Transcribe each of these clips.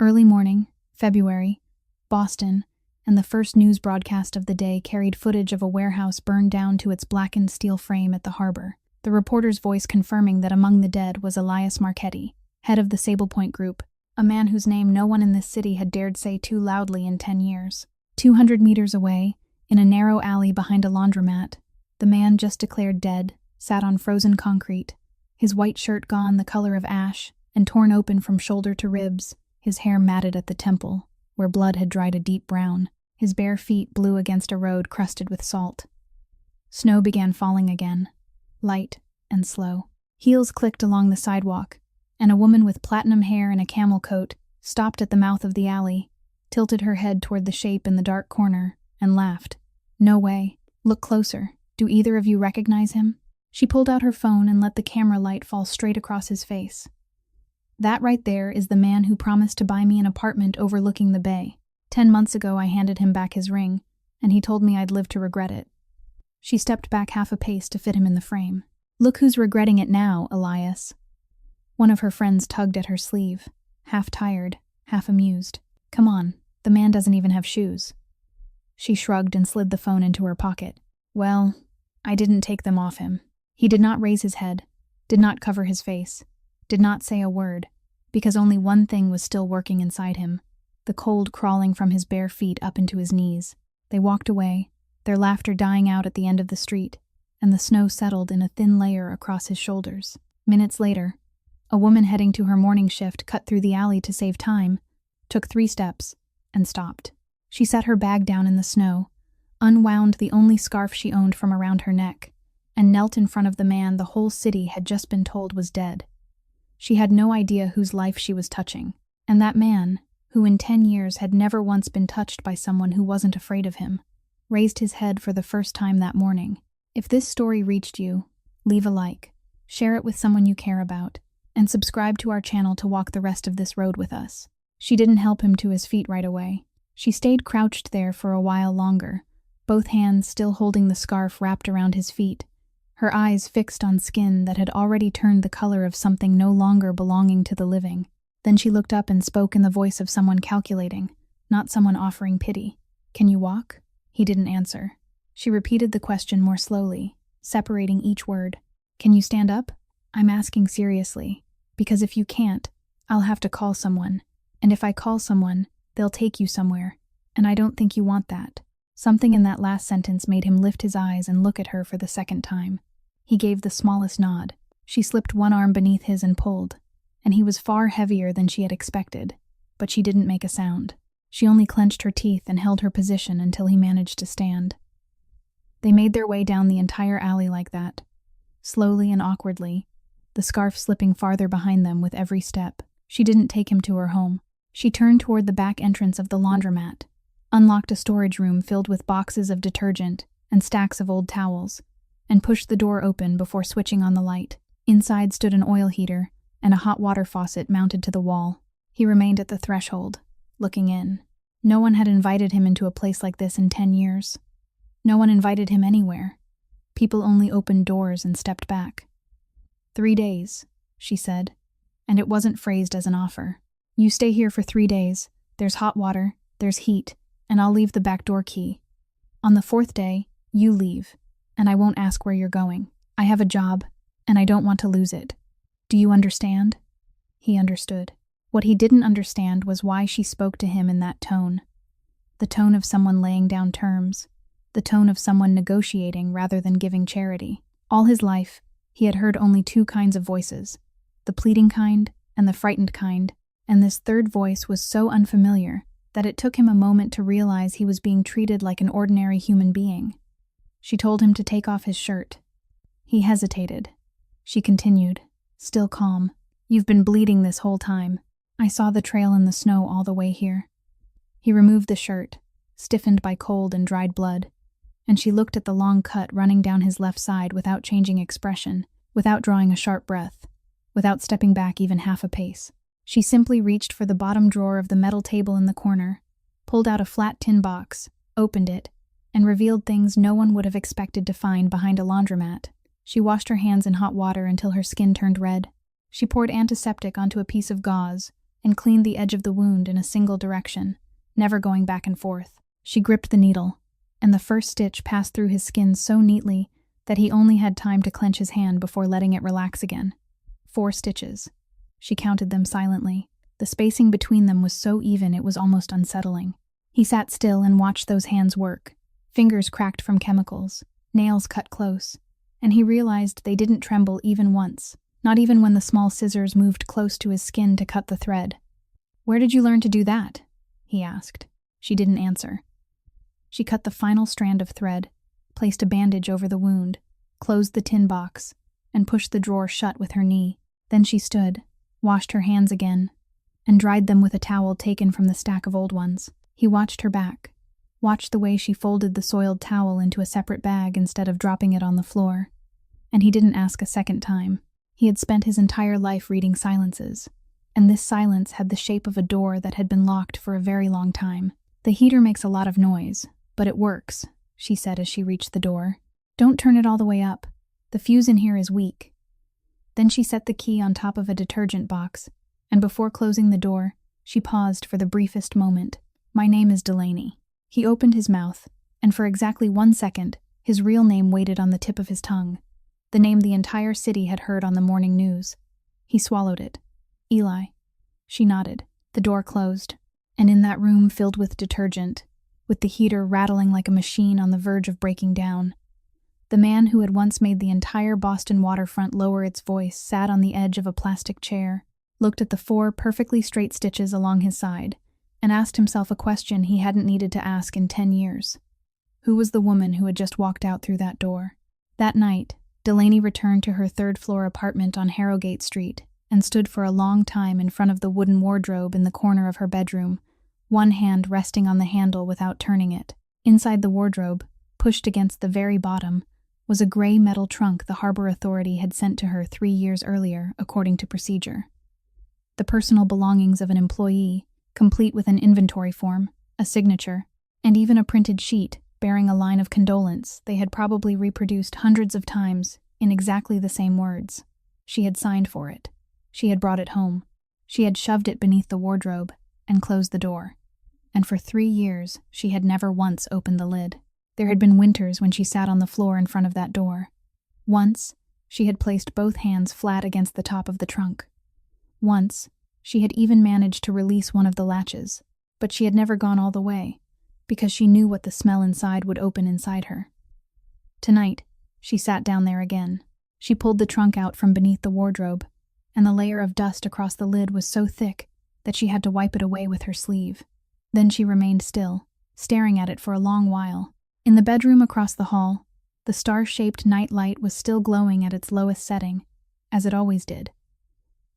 Early morning, February, Boston, and the first news broadcast of the day carried footage of a warehouse burned down to its blackened steel frame at the harbor. The reporter's voice confirming that among the dead was Elias Marchetti, head of the Sable Point Group, a man whose name no one in this city had dared say too loudly in 10 years. 200 meters away, in a narrow alley behind a laundromat, the man just declared dead sat on frozen concrete, his white shirt gone the color of ash and torn open from shoulder to ribs, his hair matted at the temple, where blood had dried a deep brown, his bare feet blue against a road crusted with salt. Snow began falling again, light and slow. Heels clicked along the sidewalk, and a woman with platinum hair and a camel coat stopped at the mouth of the alley, tilted her head toward the shape in the dark corner, and laughed. "No way. Look closer. Do either of you recognize him?" She pulled out her phone and let the camera light fall straight across his face. "That right there is the man who promised to buy me an apartment overlooking the bay. 10 months ago I handed him back his ring, and he told me I'd live to regret it." She stepped back half a pace to fit him in the frame. "Look who's regretting it now, Elias." One of her friends tugged at her sleeve, half tired, half amused. "Come on, the man doesn't even have shoes." She shrugged and slid the phone into her pocket. "Well, I didn't take them off him." He did not raise his head, did not cover his face, did not say a word, because only one thing was still working inside him, the cold crawling from his bare feet up into his knees. They walked away, their laughter dying out at the end of the street, and the snow settled in a thin layer across his shoulders. Minutes later, a woman heading to her morning shift cut through the alley to save time, took 3 steps, and stopped. She set her bag down in the snow, unwound the only scarf she owned from around her neck, and knelt in front of the man the whole city had just been told was dead. She had no idea whose life she was touching, and that man, who in 10 years had never once been touched by someone who wasn't afraid of him, raised his head for the first time that morning. If this story reached you, leave a like, share it with someone you care about, and subscribe to our channel to walk the rest of this road with us. She didn't help him to his feet right away. She stayed crouched there for a while longer, both hands still holding the scarf wrapped around his feet, her eyes fixed on skin that had already turned the color of something no longer belonging to the living. Then she looked up and spoke in the voice of someone calculating, not someone offering pity. "Can you walk?" He didn't answer. She repeated the question more slowly, separating each word. "Can you stand up? I'm asking seriously, because if you can't, I'll have to call someone, and if I call someone, they'll take you somewhere, and I don't think you want that." Something in that last sentence made him lift his eyes and look at her for the second time. He gave the smallest nod. She slipped one arm beneath his and pulled, and he was far heavier than she had expected, but she didn't make a sound. She only clenched her teeth and held her position until he managed to stand. They made their way down the entire alley like that, slowly and awkwardly, the scarf slipping farther behind them with every step. She didn't take him to her home. She turned toward the back entrance of the laundromat, unlocked a storage room filled with boxes of detergent and stacks of old towels, and pushed the door open before switching on the light. Inside stood an oil heater and a hot water faucet mounted to the wall. He remained at the threshold, looking in. No one had invited him into a place like this in 10 years. No one invited him anywhere. People only opened doors and stepped back. 3 days, she said, and it wasn't phrased as an offer. "You stay here for 3 days. There's hot water, there's heat, and I'll leave the back door key. On the 4th day, you leave, and I won't ask where you're going. I have a job, and I don't want to lose it. Do you understand?" He understood. What he didn't understand was why she spoke to him in that tone. The tone of someone laying down terms, the tone of someone negotiating rather than giving charity. All his life, he had heard only 2 kinds of voices, the pleading kind and the frightened kind, and this third voice was so unfamiliar that it took him a moment to realize he was being treated like an ordinary human being. She told him to take off his shirt. He hesitated. She continued, still calm. "You've been bleeding this whole time. I saw the trail in the snow all the way here." He removed the shirt, stiffened by cold and dried blood, and she looked at the long cut running down his left side without changing expression, without drawing a sharp breath, without stepping back even half a pace. She simply reached for the bottom drawer of the metal table in the corner, pulled out a flat tin box, opened it, and revealed things no one would have expected to find behind a laundromat. She washed her hands in hot water until her skin turned red. She poured antiseptic onto a piece of gauze and cleaned the edge of the wound in a single direction, never going back and forth. She gripped the needle, and the first stitch passed through his skin so neatly that he only had time to clench his hand before letting it relax again. 4 stitches. She counted them silently. The spacing between them was so even it was almost unsettling. He sat still and watched those hands work, fingers cracked from chemicals, nails cut close, and he realized they didn't tremble even once, not even when the small scissors moved close to his skin to cut the thread. "Where did you learn to do that?" he asked. She didn't answer. She cut the final strand of thread, placed a bandage over the wound, closed the tin box, and pushed the drawer shut with her knee. Then she stood, washed her hands again, and dried them with a towel taken from the stack of old ones. He watched her back, watched the way she folded the soiled towel into a separate bag instead of dropping it on the floor, and he didn't ask a second time. He had spent his entire life reading silences, and this silence had the shape of a door that had been locked for a very long time. "The heater makes a lot of noise, but it works," she said as she reached the door. "Don't turn it all the way up. The fuse in here is weak." Then she set the key on top of a detergent box, and before closing the door, she paused for the briefest moment. "My name is Delaney." He opened his mouth, and for exactly 1 second, his real name waited on the tip of his tongue, the name the entire city had heard on the morning news. He swallowed it. "Eli." She nodded. The door closed, and in that room filled with detergent, with the heater rattling like a machine on the verge of breaking down, the man who had once made the entire Boston waterfront lower its voice sat on the edge of a plastic chair, looked at the 4 perfectly straight stitches along his side, and asked himself a question he hadn't needed to ask in 10 years. Who was the woman who had just walked out through that door? That night, Delaney returned to her 3rd-floor apartment on Harrogate Street and stood for a long time in front of the wooden wardrobe in the corner of her bedroom, one hand resting on the handle without turning it. Inside the wardrobe, pushed against the very bottom, was a gray metal trunk the Harbor Authority had sent to her 3 years earlier, according to procedure. The personal belongings of an employee, complete with an inventory form, a signature, and even a printed sheet bearing a line of condolence they had probably reproduced hundreds of times in exactly the same words. She had signed for it. She had brought it home. She had shoved it beneath the wardrobe and closed the door. And for 3 years, she had never once opened the lid. There had been winters when she sat on the floor in front of that door. Once, she had placed both hands flat against the top of the trunk. Once, she had even managed to release one of the latches, but she had never gone all the way, because she knew what the smell inside would open inside her. Tonight, she sat down there again. She pulled the trunk out from beneath the wardrobe, and the layer of dust across the lid was so thick that she had to wipe it away with her sleeve. Then she remained still, staring at it for a long while. In the bedroom across the hall, the star-shaped night light was still glowing at its lowest setting, as it always did,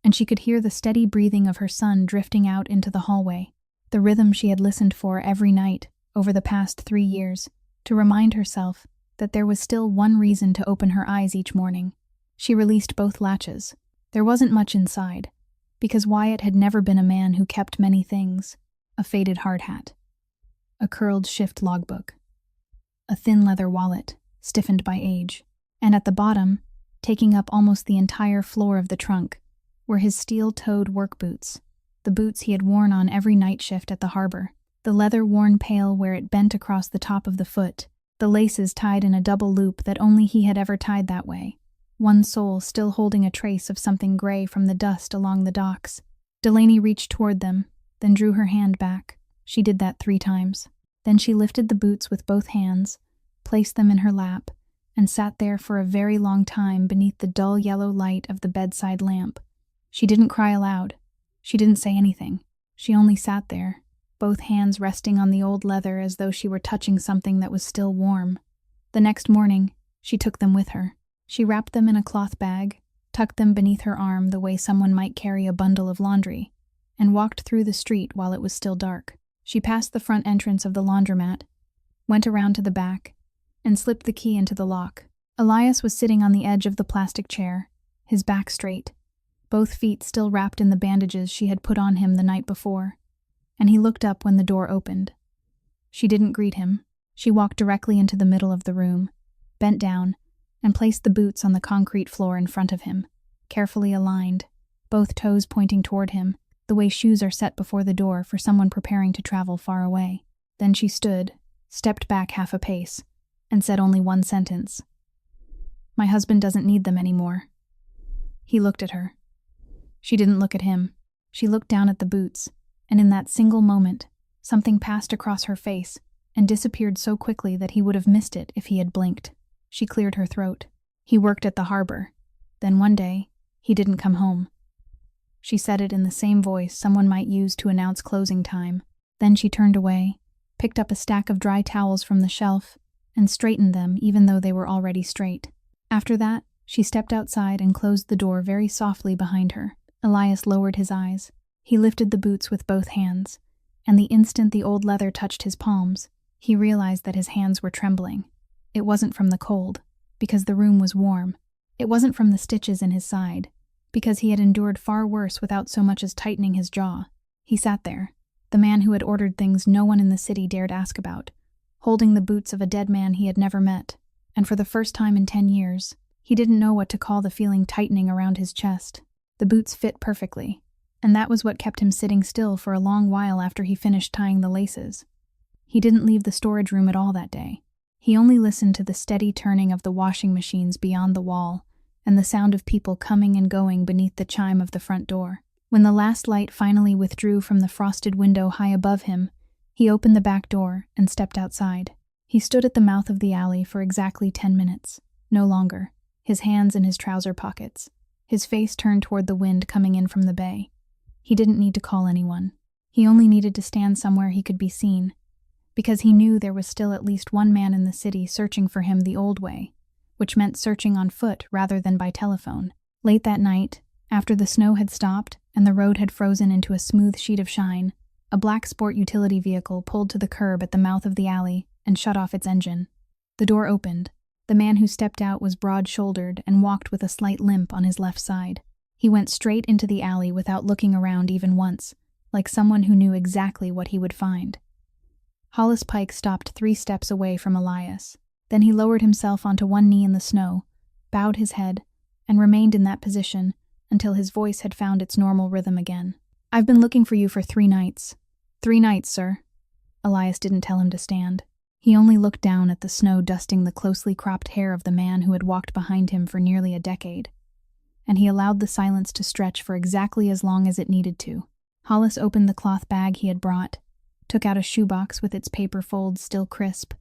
and she could hear the steady breathing of her son drifting out into the hallway, the rhythm she had listened for every night over the past 3 years, to remind herself that there was still one reason to open her eyes each morning. She released both latches. There wasn't much inside, because Wyatt had never been a man who kept many things: a faded hard hat, a curled shift logbook, a thin leather wallet, stiffened by age, and at the bottom, taking up almost the entire floor of the trunk, were his steel-toed work boots, the boots he had worn on every night shift at the harbor, the leather worn pail where it bent across the top of the foot, the laces tied in a double loop that only he had ever tied that way, one sole still holding a trace of something gray from the dust along the docks. Delaney reached toward them, then drew her hand back. She did that 3 times. Then she lifted the boots with both hands, placed them in her lap, and sat there for a very long time beneath the dull yellow light of the bedside lamp. She didn't cry aloud. She didn't say anything. She only sat there, both hands resting on the old leather as though she were touching something that was still warm. The next morning, she took them with her. She wrapped them in a cloth bag, tucked them beneath her arm the way someone might carry a bundle of laundry, and walked through the street while it was still dark. She passed the front entrance of the laundromat, went around to the back, and slipped the key into the lock. Elias was sitting on the edge of the plastic chair, his back straight, both feet still wrapped in the bandages she had put on him the night before, and he looked up when the door opened. She didn't greet him. She walked directly into the middle of the room, bent down, and placed the boots on the concrete floor in front of him, carefully aligned, both toes pointing toward him, the way shoes are set before the door for someone preparing to travel far away. Then she stood, stepped back half a pace, and said only one sentence. "My husband doesn't need them anymore." He looked at her. She didn't look at him. She looked down at the boots, and in that single moment, something passed across her face and disappeared so quickly that he would have missed it if he had blinked. She cleared her throat. He worked at the harbor. Then one day, he didn't come home. She said it in the same voice someone might use to announce closing time. Then she turned away, picked up a stack of dry towels from the shelf, and straightened them even though they were already straight. After that, she stepped outside and closed the door very softly behind her. Elias lowered his eyes. He lifted the boots with both hands, and the instant the old leather touched his palms, he realized that his hands were trembling. It wasn't from the cold, because the room was warm. It wasn't from the stitches in his side, because he had endured far worse without so much as tightening his jaw. He sat there, the man who had ordered things no one in the city dared ask about, holding the boots of a dead man he had never met, and for the first time in 10 years, he didn't know what to call the feeling tightening around his chest. The boots fit perfectly, and that was what kept him sitting still for a long while after he finished tying the laces. He didn't leave the storage room at all that day. He only listened to the steady turning of the washing machines beyond the wall and the sound of people coming and going beneath the chime of the front door. When the last light finally withdrew from the frosted window high above him, he opened the back door and stepped outside. He stood at the mouth of the alley for exactly 10 minutes, no longer, his hands in his trouser pockets, his face turned toward the wind coming in from the bay. He didn't need to call anyone. He only needed to stand somewhere he could be seen, because he knew there was still at least one man in the city searching for him the old way, which meant searching on foot rather than by telephone. Late that night, after the snow had stopped and the road had frozen into a smooth sheet of shine, a black sport utility vehicle pulled to the curb at the mouth of the alley and shut off its engine. The door opened. The man who stepped out was broad-shouldered and walked with a slight limp on his left side. He went straight into the alley without looking around even once, like someone who knew exactly what he would find. Hollis Pike stopped 3 steps away from Elias. Then he lowered himself onto one knee in the snow, bowed his head, and remained in that position until his voice had found its normal rhythm again. "I've been looking for you for 3 nights. 3 nights, sir." Elias didn't tell him to stand. He only looked down at the snow dusting the closely cropped hair of the man who had walked behind him for nearly a decade. And he allowed the silence to stretch for exactly as long as it needed to. Hollis opened the cloth bag he had brought, took out a shoebox with its paper folds still crisp,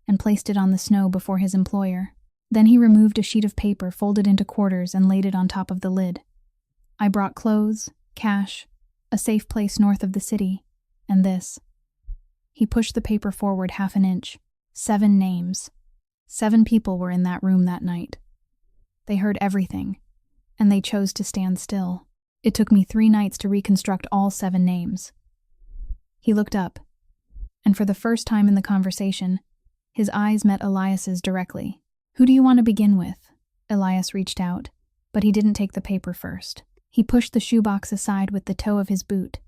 and placed it on the snow before his employer. Then he removed a sheet of paper folded into quarters and laid it on top of the lid. "I brought clothes, cash, a safe place north of the city, and this." He pushed the paper forward half an inch. 7 names. 7 people were in that room that night. They heard everything, and they chose to stand still. It took me 3 nights to reconstruct all 7 names. He looked up, and for the first time in the conversation, his eyes met Elias's directly. "Who do you want to begin with?" Elias reached out, but he didn't take the paper first. He pushed the shoebox aside with the toe of his boot.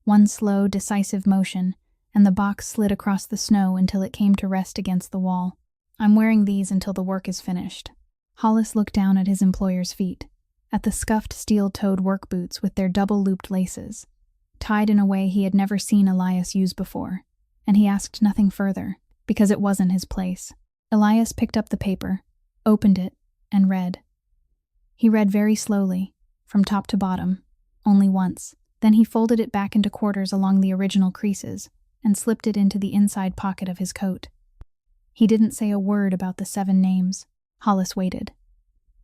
One slow, decisive motion, and the box slid across the snow until it came to rest against the wall. "I'm wearing these until the work is finished." Hollis looked down at his employer's feet, at the scuffed steel-toed work boots with their double-looped laces, tied in a way he had never seen Elias use before, and he asked nothing further, because it wasn't his place. Elias picked up the paper, opened it, and read. He read very slowly, from top to bottom, only once. Then he folded it back into quarters along the original creases, and slipped it into the inside pocket of his coat. He didn't say a word about the 7 names. Hollis waited.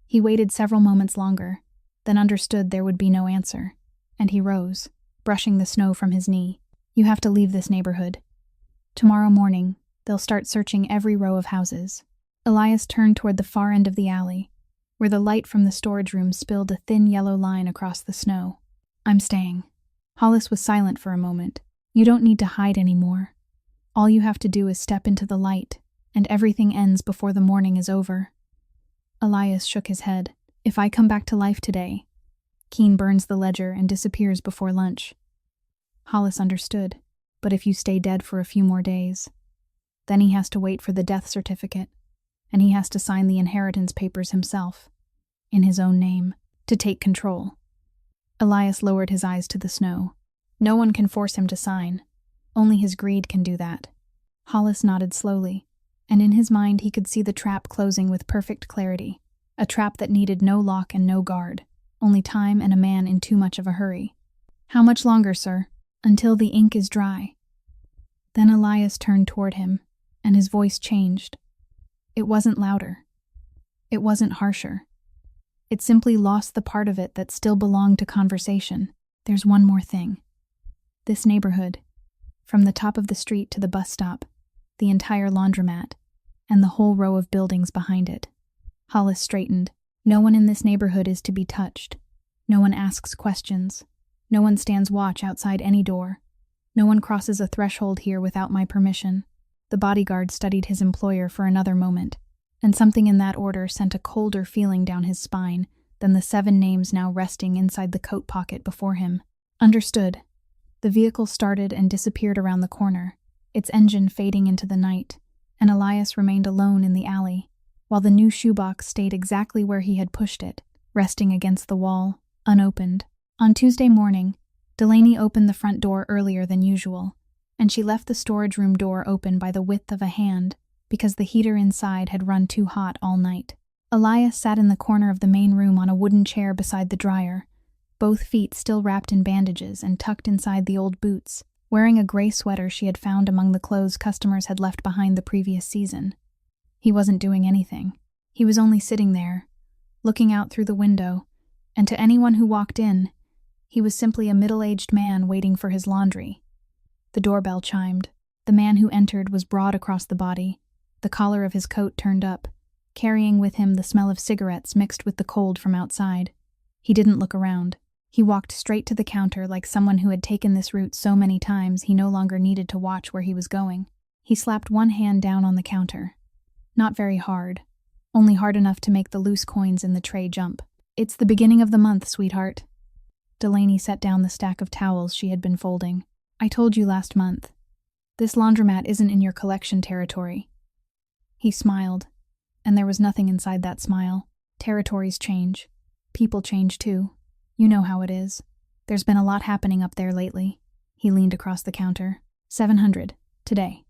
He waited several moments longer, then understood there would be no answer, and he rose, brushing the snow from his knee. "You have to leave this neighborhood. Tomorrow morning, they'll start searching every row of houses." Elias turned toward the far end of the alley, where the light from the storage room spilled a thin yellow line across the snow. "I'm staying." Hollis was silent for a moment. "You don't need to hide anymore. All you have to do is step into the light, and everything ends before the morning is over." Elias shook his head. "If I come back to life today," Keen burns the ledger and disappears before lunch. Hollis understood. "But if you stay dead for a few more days, then he has to wait for the death certificate, and he has to sign the inheritance papers himself, in his own name, to take control." Elias lowered his eyes to the snow. No one can force him to sign. Only his greed can do that. Hollis nodded slowly, and in his mind he could see the trap closing with perfect clarity. A trap that needed no lock and no guard, only time and a man in too much of a hurry. "How much longer, sir?" "Until the ink is dry." Then Elias turned toward him, and his voice changed. It wasn't louder. It wasn't harsher. It simply lost the part of it that still belonged to conversation. "There's one more thing. This neighborhood, from the top of the street to the bus stop, the entire laundromat, and the whole row of buildings behind it." Hollis straightened. "No one in this neighborhood is to be touched. No one asks questions. No one stands watch outside any door. No one crosses a threshold here without my permission." The bodyguard studied his employer for another moment, and something in that order sent a colder feeling down his spine than the 7 names now resting inside the coat pocket before him. "Understood." The vehicle started and disappeared around the corner, its engine fading into the night, and Elias remained alone in the alley, while the new shoebox stayed exactly where he had pushed it, resting against the wall, unopened. On Tuesday morning, Delaney opened the front door earlier than usual, and she left the storage room door open by the width of a hand because the heater inside had run too hot all night. Elias sat in the corner of the main room on a wooden chair beside the dryer, both feet still wrapped in bandages and tucked inside the old boots, wearing a gray sweater she had found among the clothes customers had left behind the previous season. He wasn't doing anything. He was only sitting there, looking out through the window, and to anyone who walked in, he was simply a middle-aged man waiting for his laundry. The doorbell chimed. The man who entered was broad across the body, the collar of his coat turned up, carrying with him the smell of cigarettes mixed with the cold from outside. He didn't look around. He walked straight to the counter like someone who had taken this route so many times he no longer needed to watch where he was going. He slapped one hand down on the counter. Not very hard, only hard enough to make the loose coins in the tray jump. "It's the beginning of the month, sweetheart." Delaney set down the stack of towels she had been folding. "I told you last month. This laundromat isn't in your collection territory." He smiled, and there was nothing inside that smile. Territories change. People change too. You know how it is. There's been a lot happening up there lately. He leaned across the counter. 700, today.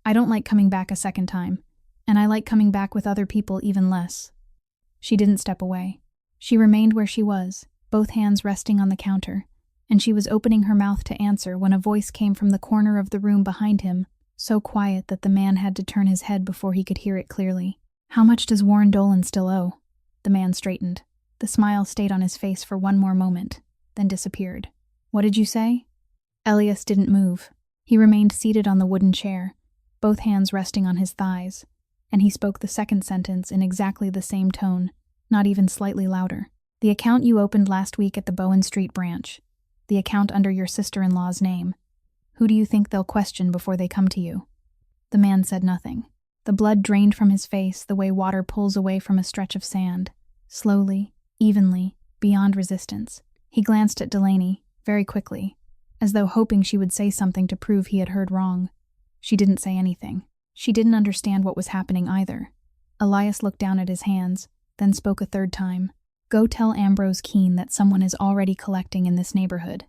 I don't like coming back a second time, and I like coming back with other people even less. She didn't step away. She remained where she was, both hands resting on the counter, and she was opening her mouth to answer when a voice came from the corner of the room behind him, so quiet that the man had to turn his head before he could hear it clearly. "How much does Warren Dolan still owe?" The man straightened. The smile stayed on his face for one more moment, then disappeared. "What did you say?" Elias didn't move. He remained seated on the wooden chair, both hands resting on his thighs, and he spoke the second sentence in exactly the same tone, not even slightly louder. "The account you opened last week at the Bowen Street branch. The account under your sister-in-law's name. Who do you think they'll question before they come to you?" The man said nothing. The blood drained from his face the way water pulls away from a stretch of sand, slowly, evenly, beyond resistance. He glanced at Delaney, very quickly, as though hoping she would say something to prove he had heard wrong. She didn't say anything. She didn't understand what was happening either. Elias looked down at his hands, then spoke a third time. "Go tell Ambrose Keene that someone is already collecting in this neighborhood."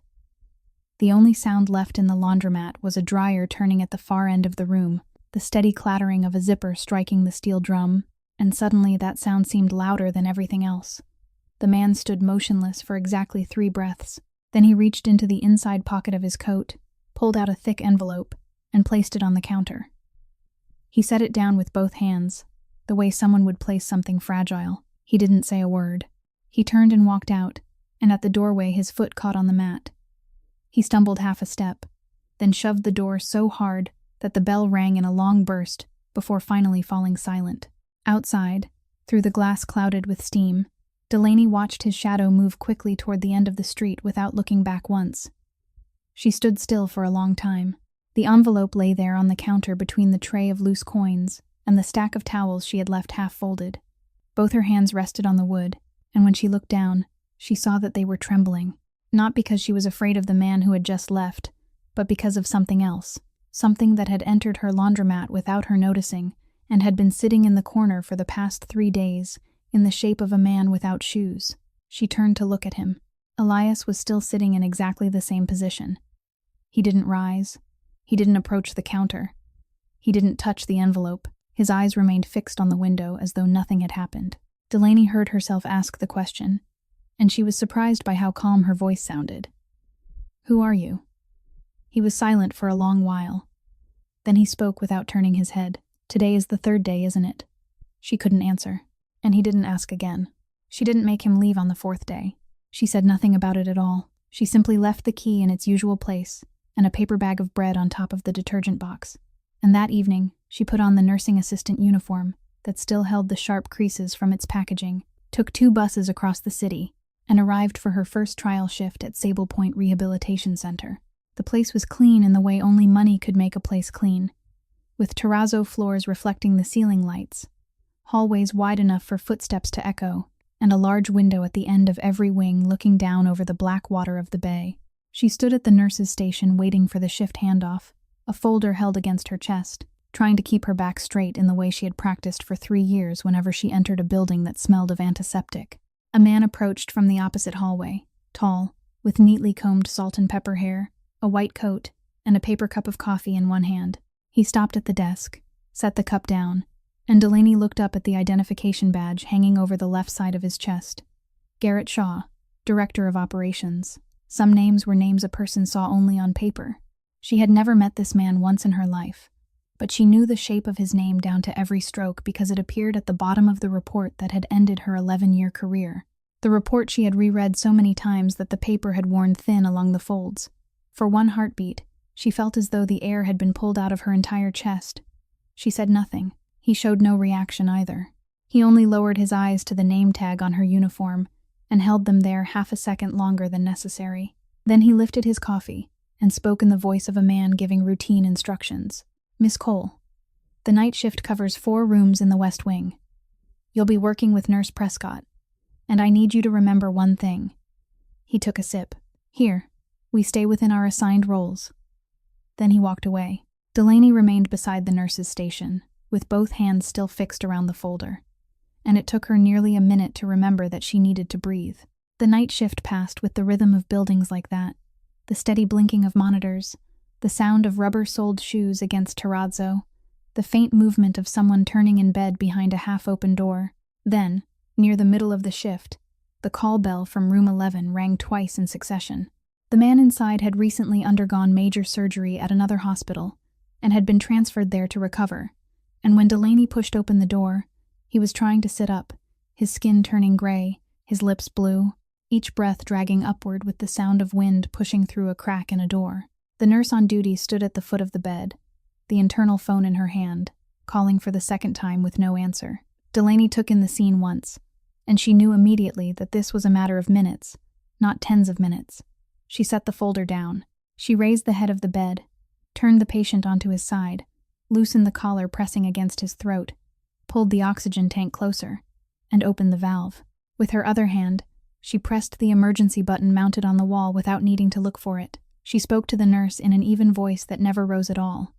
The only sound left in the laundromat was a dryer turning at the far end of the room, the steady clattering of a zipper striking the steel drum, and suddenly that sound seemed louder than everything else. The man stood motionless for exactly 3 breaths. Then he reached into the inside pocket of his coat, pulled out a thick envelope, and placed it on the counter. He set it down with both hands, the way someone would place something fragile. He didn't say a word. He turned and walked out, and at the doorway his foot caught on the mat. He stumbled half a step, then shoved the door so hard that the bell rang in a long burst before finally falling silent. Outside, through the glass clouded with steam, Delaney watched his shadow move quickly toward the end of the street without looking back once. She stood still for a long time. The envelope lay there on the counter between the tray of loose coins and the stack of towels she had left half-folded. Both her hands rested on the wood, and when she looked down, she saw that they were trembling, not because she was afraid of the man who had just left, but because of something else, something that had entered her laundromat without her noticing and had been sitting in the corner for the past 3 days, in the shape of a man without shoes. She turned to look at him. Elias was still sitting in exactly the same position. He didn't rise. He didn't approach the counter. He didn't touch the envelope. His eyes remained fixed on the window as though nothing had happened. Delaney heard herself ask the question, and she was surprised by how calm her voice sounded. "Who are you?" He was silent for a long while. Then he spoke without turning his head. "Today is the third day, isn't it?" She couldn't answer, and he didn't ask again. She didn't make him leave on the fourth day. She said nothing about it at all. She simply left the key in its usual place and a paper bag of bread on top of the detergent box. And that evening, she put on the nursing assistant uniform that still held the sharp creases from its packaging, took 2 buses across the city, and arrived for her first trial shift at Sable Point Rehabilitation Center. The place was clean in the way only money could make a place clean, with terrazzo floors reflecting the ceiling lights, hallways wide enough for footsteps to echo, and a large window at the end of every wing looking down over the black water of the bay. She stood at the nurse's station waiting for the shift handoff, a folder held against her chest, trying to keep her back straight in the way she had practiced for 3 years whenever she entered a building that smelled of antiseptic. A man approached from the opposite hallway, tall, with neatly combed salt and pepper hair, a white coat, and a paper cup of coffee in one hand. He stopped at the desk, set the cup down, and Delaney looked up at the identification badge hanging over the left side of his chest. Garrett Shaw, Director of Operations. Some names were names a person saw only on paper. She had never met this man once in her life, but she knew the shape of his name down to every stroke because it appeared at the bottom of the report that had ended her 11-year career. The report she had reread so many times that the paper had worn thin along the folds. For one heartbeat, she felt as though the air had been pulled out of her entire chest. She said nothing. He showed no reaction either. He only lowered his eyes to the name tag on her uniform and held them there half a second longer than necessary. Then he lifted his coffee and spoke in the voice of a man giving routine instructions. "Miss Cole, the night shift covers 4 rooms in the West Wing. You'll be working with Nurse Prescott, and I need you to remember one thing." He took a sip. "Here, we stay within our assigned roles." Then he walked away. Delaney remained beside the nurse's station, with both hands still fixed around the folder, and it took her nearly a minute to remember that she needed to breathe. The night shift passed with the rhythm of buildings like that, the steady blinking of monitors, the sound of rubber-soled shoes against terrazzo, the faint movement of someone turning in bed behind a half-open door. Then, near the middle of the shift, the call bell from room 11 rang twice in succession. The man inside had recently undergone major surgery at another hospital and had been transferred there to recover, and when Delaney pushed open the door, he was trying to sit up, his skin turning gray, his lips blue, each breath dragging upward with the sound of wind pushing through a crack in a door. The nurse on duty stood at the foot of the bed, the internal phone in her hand, calling for the second time with no answer. Delaney took in the scene once, and she knew immediately that this was a matter of minutes, not tens of minutes. She set the folder down. She raised the head of the bed, turned the patient onto his side, loosened the collar pressing against his throat, pulled the oxygen tank closer, and opened the valve. With her other hand, she pressed the emergency button mounted on the wall without needing to look for it. She spoke to the nurse in an even voice that never rose at all,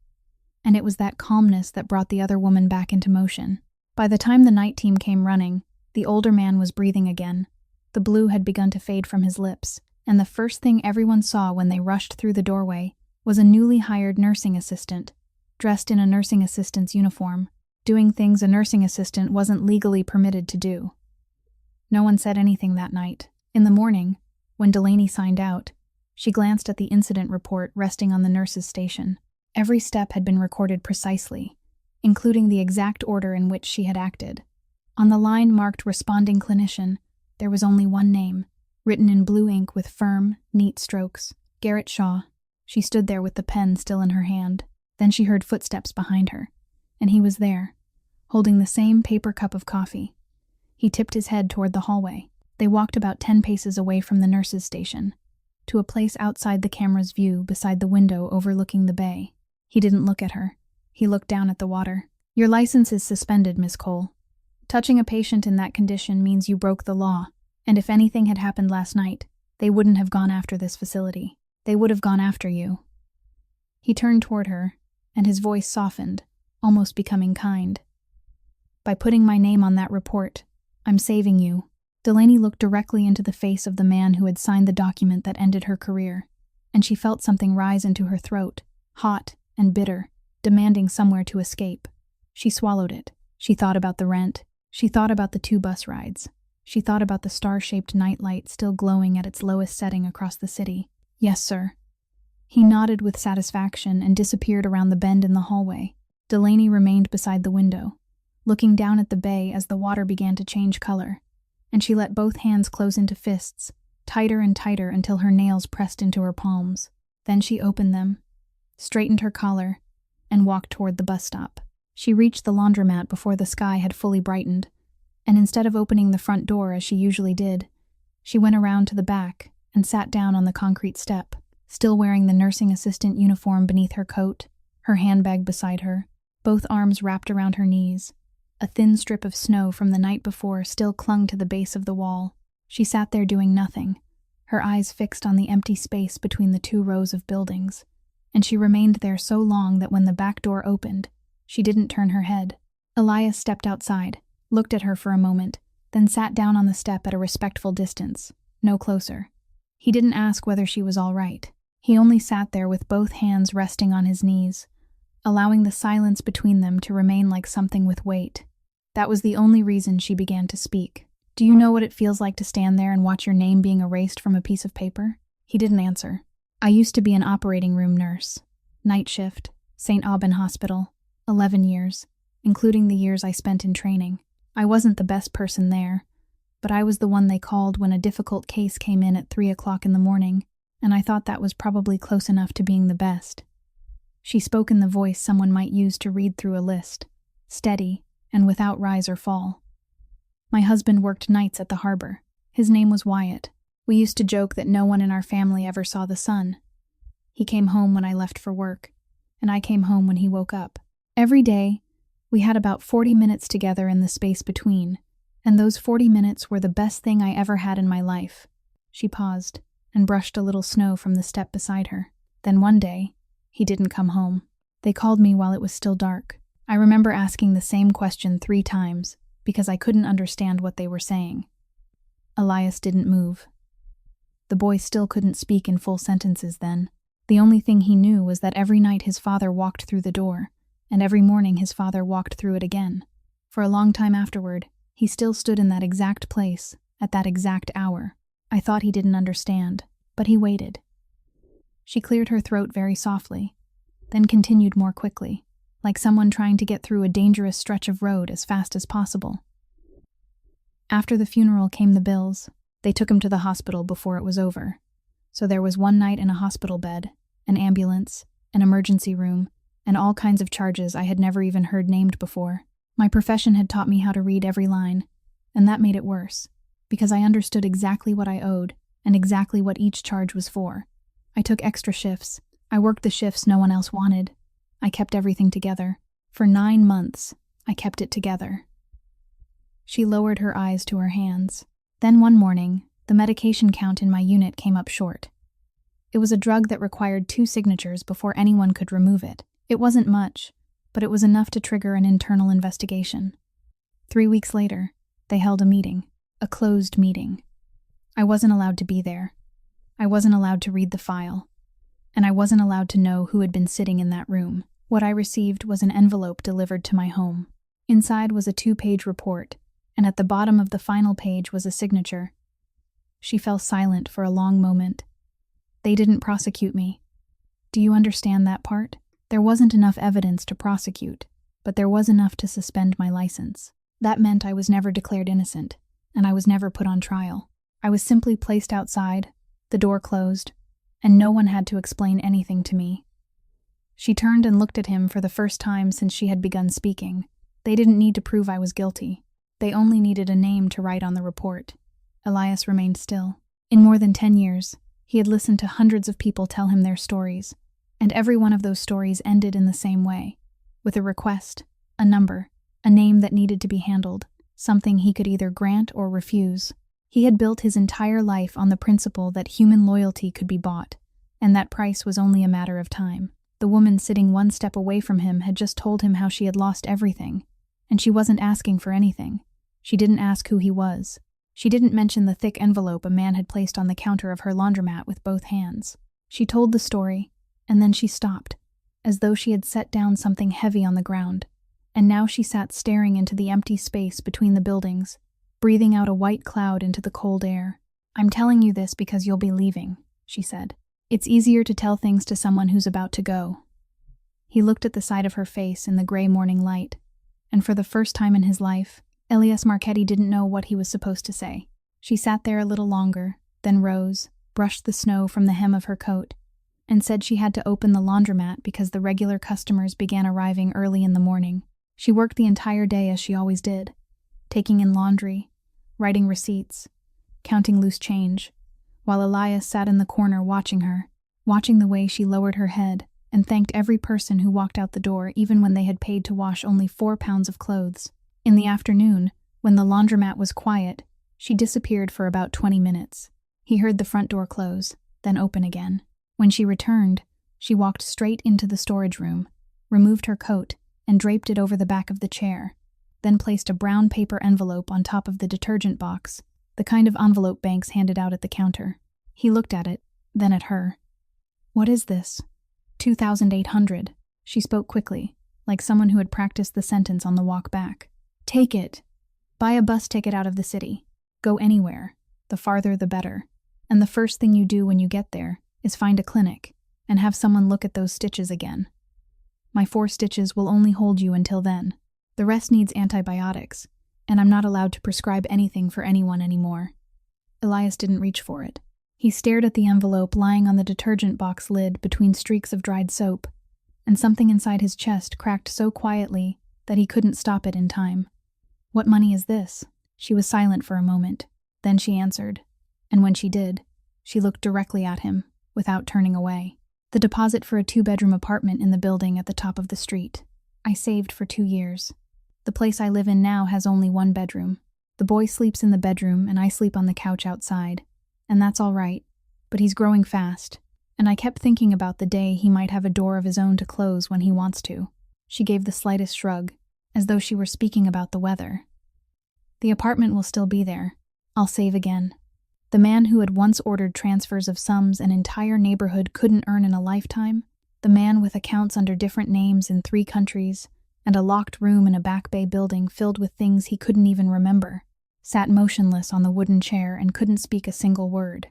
and it was that calmness that brought the other woman back into motion. By the time the night team came running, the older man was breathing again. The blue had begun to fade from his lips, and the first thing everyone saw when they rushed through the doorway was a newly hired nursing assistant, dressed in a nursing assistant's uniform, doing things a nursing assistant wasn't legally permitted to do. No one said anything that night. In the morning, when Delaney signed out, she glanced at the incident report resting on the nurse's station. Every step had been recorded precisely, including the exact order in which she had acted. On the line marked Responding Clinician, there was only one name, written in blue ink with firm, neat strokes. Garrett Shaw. She stood there with the pen still in her hand. Then she heard footsteps behind her, and he was there, holding the same paper cup of coffee. He tipped his head toward the hallway. They walked about 10 paces away from the nurse's station, to a place outside the camera's view beside the window overlooking the bay. He didn't look at her. He looked down at the water. "Your license is suspended, Miss Cole. Touching a patient in that condition means you broke the law, and if anything had happened last night, they wouldn't have gone after this facility. They would have gone after you." He turned toward her, and his voice softened, almost becoming kind. "By putting my name on that report, I'm saving you." Delaney looked directly into the face of the man who had signed the document that ended her career, and she felt something rise into her throat, hot and bitter, demanding somewhere to escape. She swallowed it. She thought about the rent. She thought about the 2 bus rides. She thought about the star-shaped nightlight still glowing at its lowest setting across the city. "Yes, sir." He nodded with satisfaction and disappeared around the bend in the hallway. Delaney remained beside the window, looking down at the bay as the water began to change color, and she let both hands close into fists, tighter and tighter until her nails pressed into her palms. Then she opened them, straightened her collar, and walked toward the bus stop. She reached the laundromat before the sky had fully brightened, and instead of opening the front door as she usually did, she went around to the back and sat down on the concrete step, still wearing the nursing assistant uniform beneath her coat, her handbag beside her, both arms wrapped around her knees. A thin strip of snow from the night before still clung to the base of the wall. She sat there doing nothing, her eyes fixed on the empty space between the 2 rows of buildings, and she remained there so long that when the back door opened, she didn't turn her head. Elias stepped outside, looked at her for a moment, then sat down on the step at a respectful distance, no closer. He didn't ask whether she was all right. He only sat there with both hands resting on his knees, allowing the silence between them to remain like something with weight. That was the only reason she began to speak. "Do you know what it feels like to stand there and watch your name being erased from a piece of paper?" He didn't answer. "I used to be an operating room nurse. Night shift, St. Aubin Hospital, 11 years, including the years I spent in training. I wasn't the best person there, but I was the one they called when a difficult case came in at 3 o'clock in the morning, and I thought that was probably close enough to being the best." She spoke in the voice someone might use to read through a list, steady and without rise or fall. "My husband worked nights at the harbor. His name was Wyatt. We used to joke that no one in our family ever saw the sun. He came home when I left for work, and I came home when he woke up. Every day, we had about 40 minutes together in the space between, and those 40 minutes were the best thing I ever had in my life." She paused and brushed a little snow from the step beside her. "Then one day, he didn't come home. They called me while it was still dark. I remember asking the same question 3 times because I couldn't understand what they were saying." Elias didn't move. The boy still couldn't speak in full sentences then. The only thing he knew was that every night his father walked through the door, and every morning his father walked through it again. For a long time afterward, he still stood in that exact place, at that exact hour. I thought he didn't understand, but he waited. She cleared her throat very softly, then continued more quickly, like someone trying to get through a dangerous stretch of road as fast as possible. "After the funeral came the bills. They took him to the hospital before it was over. So there was one night in a hospital bed, an ambulance, an emergency room, and all kinds of charges I had never even heard named before. My profession had taught me how to read every line, and that made it worse, because I understood exactly what I owed and exactly what each charge was for. I took extra shifts. I worked the shifts no one else wanted. I kept everything together. For 9 months, I kept it together." She lowered her eyes to her hands. "Then one morning, the medication count in my unit came up short. It was a drug that required 2 signatures before anyone could remove it. It wasn't much, but it was enough to trigger an internal investigation. 3 weeks later, they held a meeting, a closed meeting. I wasn't allowed to be there. I wasn't allowed to read the file, and I wasn't allowed to know who had been sitting in that room. What I received was an envelope delivered to my home. Inside was a 2-page report, and at the bottom of the final page was a signature." She fell silent for a long moment. "They didn't prosecute me. Do you understand that part? There wasn't enough evidence to prosecute, but there was enough to suspend my license. That meant I was never declared innocent, and I was never put on trial. I was simply placed outside, the door closed, and no one had to explain anything to me." She turned and looked at him for the first time since she had begun speaking. "They didn't need to prove I was guilty. They only needed a name to write on the report." Elias remained still. In more than 10 years, he had listened to hundreds of people tell him their stories, and every one of those stories ended in the same way, with a request, a number, a name that needed to be handled, something he could either grant or refuse. He had built his entire life on the principle that human loyalty could be bought, and that price was only a matter of time. The woman sitting 1 step away from him had just told him how she had lost everything, and she wasn't asking for anything. She didn't ask who he was. She didn't mention the thick envelope a man had placed on the counter of her laundromat with both hands. She told the story, and then she stopped, as though she had set down something heavy on the ground, and now she sat staring into the empty space between the buildings, breathing out a white cloud into the cold air. "I'm telling you this because you'll be leaving," she said. "It's easier to tell things to someone who's about to go." He looked at the side of her face in the gray morning light, and for the first time in his life, Elias Marchetti didn't know what he was supposed to say. She sat there a little longer, then rose, brushed the snow from the hem of her coat, and said she had to open the laundromat because the regular customers began arriving early in the morning. She worked the entire day as she always did, taking in laundry, writing receipts, counting loose change, while Elias sat in the corner watching her, watching the way she lowered her head and thanked every person who walked out the door even when they had paid to wash only 4 pounds of clothes. In the afternoon, when the laundromat was quiet, she disappeared for about 20 minutes. He heard the front door close, then open again. When she returned, she walked straight into the storage room, removed her coat, and draped it over the back of the chair, then placed a brown paper envelope on top of the detergent box, the kind of envelope banks handed out at the counter. He looked at it, then at her. "What is this?" 2,800. She spoke quickly, like someone who had practiced the sentence on the walk back. "Take it. Buy a bus ticket out of the city. Go anywhere. The farther the better. And the first thing you do when you get there is find a clinic and have someone look at those stitches again. My 4 stitches will only hold you until then. The rest needs antibiotics, and I'm not allowed to prescribe anything for anyone anymore." Elias didn't reach for it. He stared at the envelope lying on the detergent box lid between streaks of dried soap, and something inside his chest cracked so quietly that he couldn't stop it in time. "What money is this?" She was silent for a moment. Then she answered, and when she did, she looked directly at him, without turning away. "The deposit for a 2-bedroom apartment in the building at the top of the street. I saved for 2 years. The place I live in now has only 1 bedroom. The boy sleeps in the bedroom and I sleep on the couch outside. And that's all right, but he's growing fast, and I kept thinking about the day he might have a door of his own to close when he wants to." She gave the slightest shrug, as though she were speaking about the weather. "The apartment will still be there. I'll save again. The man who had once ordered transfers of sums an entire neighborhood couldn't earn in a lifetime, the man with accounts under different names in 3 countries, and a locked room in a Back Bay building filled with things he couldn't even remember, sat motionless on the wooden chair and couldn't speak a single word.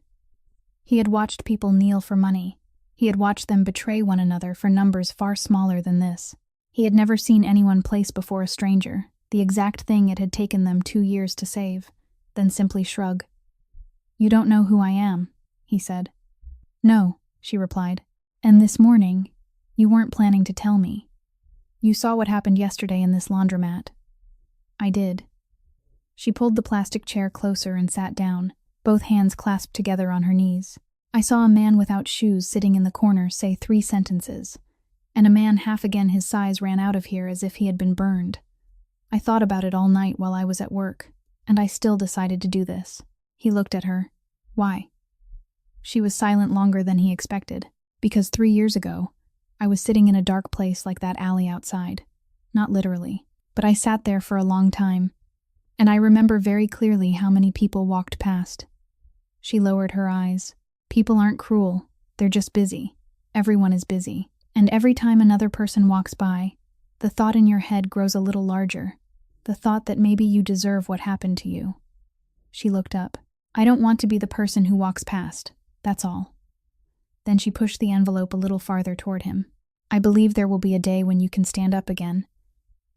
He had watched people kneel for money. He had watched them betray one another for numbers far smaller than this. He had never seen anyone place before a stranger the exact thing it had taken them 2 years to save, then simply shrug. "You don't know who I am," he said. "No," she replied. "And this morning, you weren't planning to tell me. You saw what happened yesterday in this laundromat." "I did." She pulled the plastic chair closer and sat down, both hands clasped together on her knees. "I saw a man without shoes sitting in the corner say 3 sentences, and a man half again his size ran out of here as if he had been burned. I thought about it all night while I was at work, and I still decided to do this." He looked at her. "Why?" She was silent longer than he expected. "Because 3 years ago, I was sitting in a dark place like that alley outside. Not literally, but I sat there for a long time, and I remember very clearly how many people walked past." She lowered her eyes. "People aren't cruel, they're just busy. Everyone is busy. And every time another person walks by, the thought in your head grows a little larger, the thought that maybe you deserve what happened to you." She looked up. "I don't want to be the person who walks past, that's all." Then she pushed the envelope a little farther toward him. "I believe there will be a day when you can stand up again.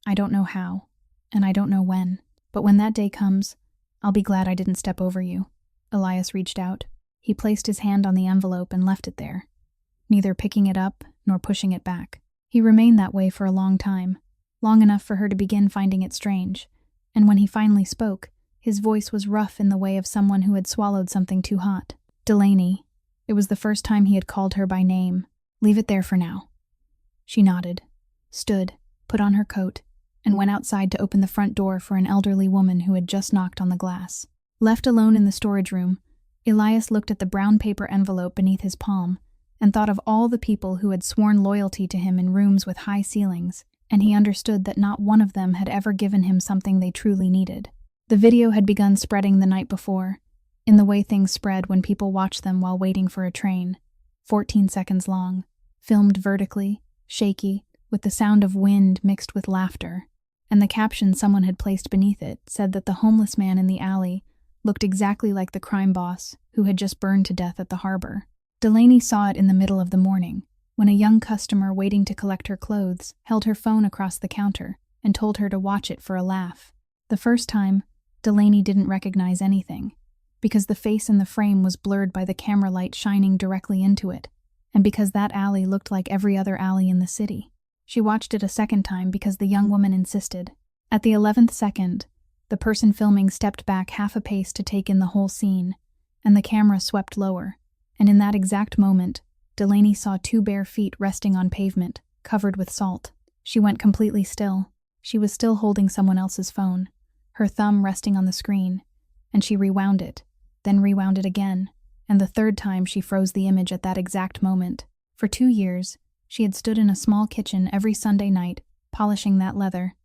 I don't know how, and I don't know when, but when that day comes, I'll be glad I didn't step over you." Elias reached out. He placed his hand on the envelope and left it there, neither picking it up nor pushing it back. He remained that way for a long time, long enough for her to begin finding it strange, and when he finally spoke, his voice was rough in the way of someone who had swallowed something too hot. "Delaney." It was the first time he had called her by name. "Leave it there for now." She nodded, stood, put on her coat, and went outside to open the front door for an elderly woman who had just knocked on the glass. Left alone in the storage room, Elias looked at the brown paper envelope beneath his palm and thought of all the people who had sworn loyalty to him in rooms with high ceilings, and he understood that not one of them had ever given him something they truly needed. The video had begun spreading the night before, in the way things spread when people watch them while waiting for a train. 14 seconds long, filmed vertically, shaky, with the sound of wind mixed with laughter, and the caption someone had placed beneath it said that the homeless man in the alley looked exactly like the crime boss who had just burned to death at the harbor. Delaney saw it in the middle of the morning, when a young customer waiting to collect her clothes held her phone across the counter and told her to watch it for a laugh. The first time, Delaney didn't recognize anything, because the face in the frame was blurred by the camera light shining directly into it, and because that alley looked like every other alley in the city. She watched it a second time because the young woman insisted. At the 11th second, the person filming stepped back half a pace to take in the whole scene, and the camera swept lower, and in that exact moment, Delaney saw 2 bare feet resting on pavement, covered with salt. She went completely still. She was still holding someone else's phone, her thumb resting on the screen, and she rewound it, then rewound it again, and the third time she froze the image at that exact moment. For 2 years, she had stood in a small kitchen every Sunday night, polishing that leather.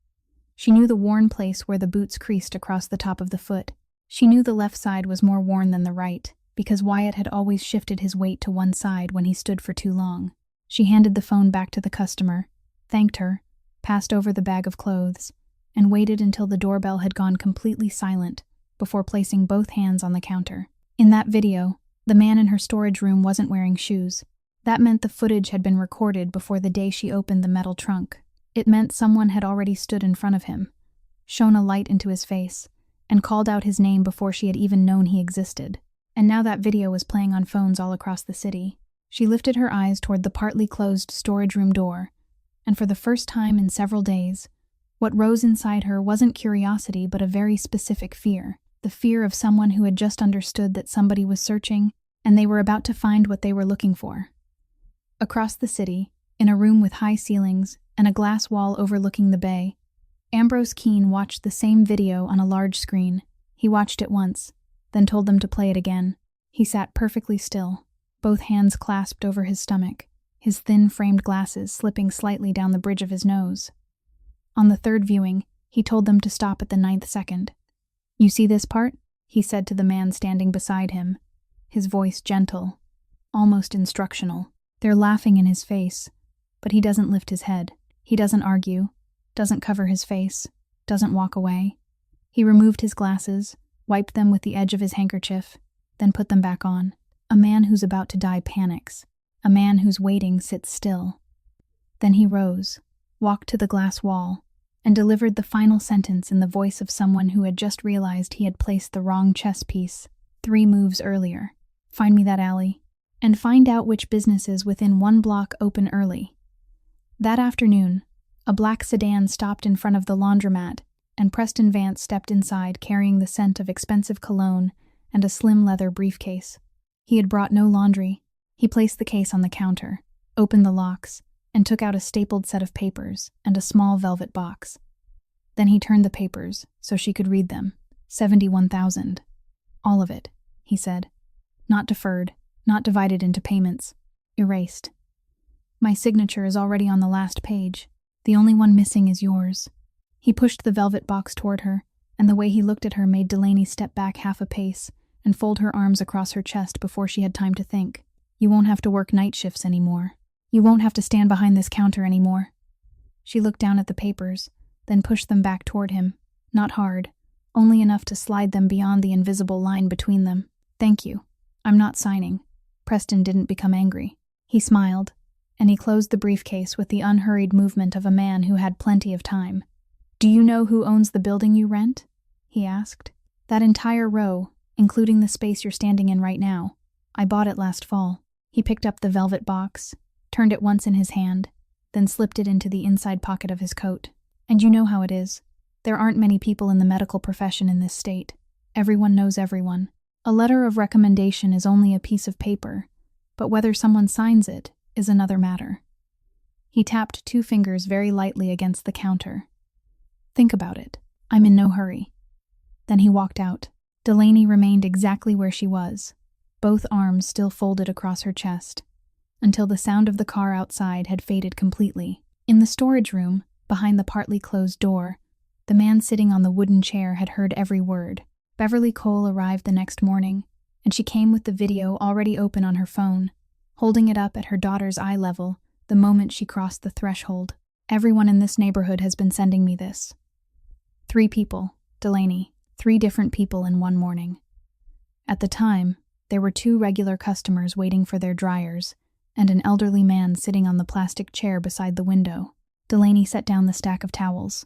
She knew the worn place where the boots creased across the top of the foot. She knew the left side was more worn than the right, because Wyatt had always shifted his weight to one side when he stood for too long. She handed the phone back to the customer, thanked her, passed over the bag of clothes, and waited until the doorbell had gone completely silent before placing both hands on the counter. In that video, the man in her storage room wasn't wearing shoes. That meant the footage had been recorded before the day she opened the metal trunk. It meant someone had already stood in front of him, shone a light into his face, and called out his name before she had even known he existed. And now that video was playing on phones all across the city. She lifted her eyes toward the partly closed storage room door, and for the first time in several days, what rose inside her wasn't curiosity but a very specific fear. The fear of someone who had just understood that somebody was searching, and they were about to find what they were looking for. Across the city, in a room with high ceilings and a glass wall overlooking the bay, Ambrose Keene watched the same video on a large screen. He watched it once, then told them to play it again. He sat perfectly still, both hands clasped over his stomach, his thin framed glasses slipping slightly down the bridge of his nose. On the third viewing, he told them to stop at the 9th second. "You see this part?" he said to the man standing beside him, his voice gentle, almost instructional. They're laughing in his face, but he doesn't lift his head. He doesn't argue, doesn't cover his face, doesn't walk away. He removed his glasses, wiped them with the edge of his handkerchief, then put them back on. A man who's about to die panics. A man who's waiting sits still. Then he rose, walked to the glass wall, and delivered the final sentence in the voice of someone who had just realized he had placed the wrong chess piece 3 moves earlier. "Find me that alley, and find out which businesses within 1 block open early." That afternoon, a black sedan stopped in front of the laundromat, and Preston Vance stepped inside carrying the scent of expensive cologne and a slim leather briefcase. He had brought no laundry. He placed the case on the counter, opened the locks, and took out a stapled set of papers and a small velvet box. Then he turned the papers so she could read them. 71,000. All of it, he said. Not deferred, not divided into payments. Erased. "My signature is already on the last page. The only one missing is yours." He pushed the velvet box toward her, and the way he looked at her made Delaney step back half a pace and fold her arms across her chest before she had time to think. "You won't have to work night shifts anymore. You won't have to stand behind this counter anymore." She looked down at the papers, then pushed them back toward him. Not hard, only enough to slide them beyond the invisible line between them. "Thank you. I'm not signing." Preston didn't become angry. He smiled, and he closed the briefcase with the unhurried movement of a man who had plenty of time. "Do you know who owns the building you rent?" he asked. "That entire row, including the space you're standing in right now. I bought it last fall." He picked up the velvet box, turned it once in his hand, then slipped it into the inside pocket of his coat. "And you know how it is. There aren't many people in the medical profession in this state. Everyone knows everyone. A letter of recommendation is only a piece of paper, but whether someone signs it is another matter." He tapped 2 fingers very lightly against the counter. "Think about it. I'm in no hurry." Then he walked out. Delaney remained exactly where she was, both arms still folded across her chest, until the sound of the car outside had faded completely. In the storage room, behind the partly closed door, the man sitting on the wooden chair had heard every word. Beverly Cole arrived the next morning, and she came with the video already open on her phone, holding it up at her daughter's eye level the moment she crossed the threshold. Everyone in this neighborhood has been sending me this. 3 people, Delaney, 3 different people in one morning. At the time, there were 2 regular customers waiting for their dryers and an elderly man sitting on the plastic chair beside the window. Delaney set down the stack of towels.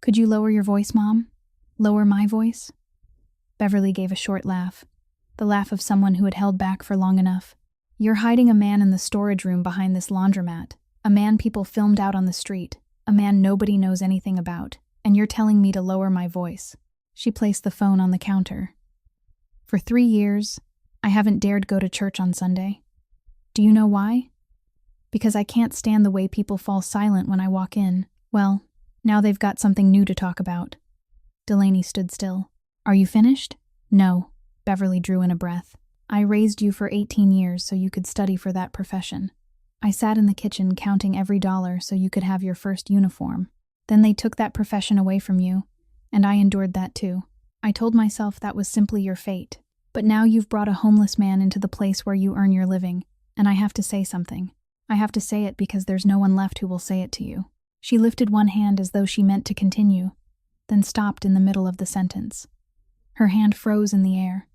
"Could you lower your voice, Mom? Lower my voice?" Beverly gave a short laugh, the laugh of someone who had held back for long enough. "You're hiding a man in the storage room behind this laundromat, a man people filmed out on the street, a man nobody knows anything about, and you're telling me to lower my voice." She placed the phone on the counter. "For 3 years, I haven't dared go to church on Sunday. Do you know why? Because I can't stand the way people fall silent when I walk in. Well, now they've got something new to talk about." Delaney stood still. "Are you finished?" "No." Beverly drew in a breath. "I raised you for 18 years so you could study for that profession. I sat in the kitchen counting every dollar so you could have your first uniform. Then they took that profession away from you, and I endured that too. I told myself that was simply your fate. But now you've brought a homeless man into the place where you earn your living, and I have to say something. I have to say it because there's no one left who will say it to you." She lifted one hand as though she meant to continue, then stopped in the middle of the sentence. Her hand froze in the air,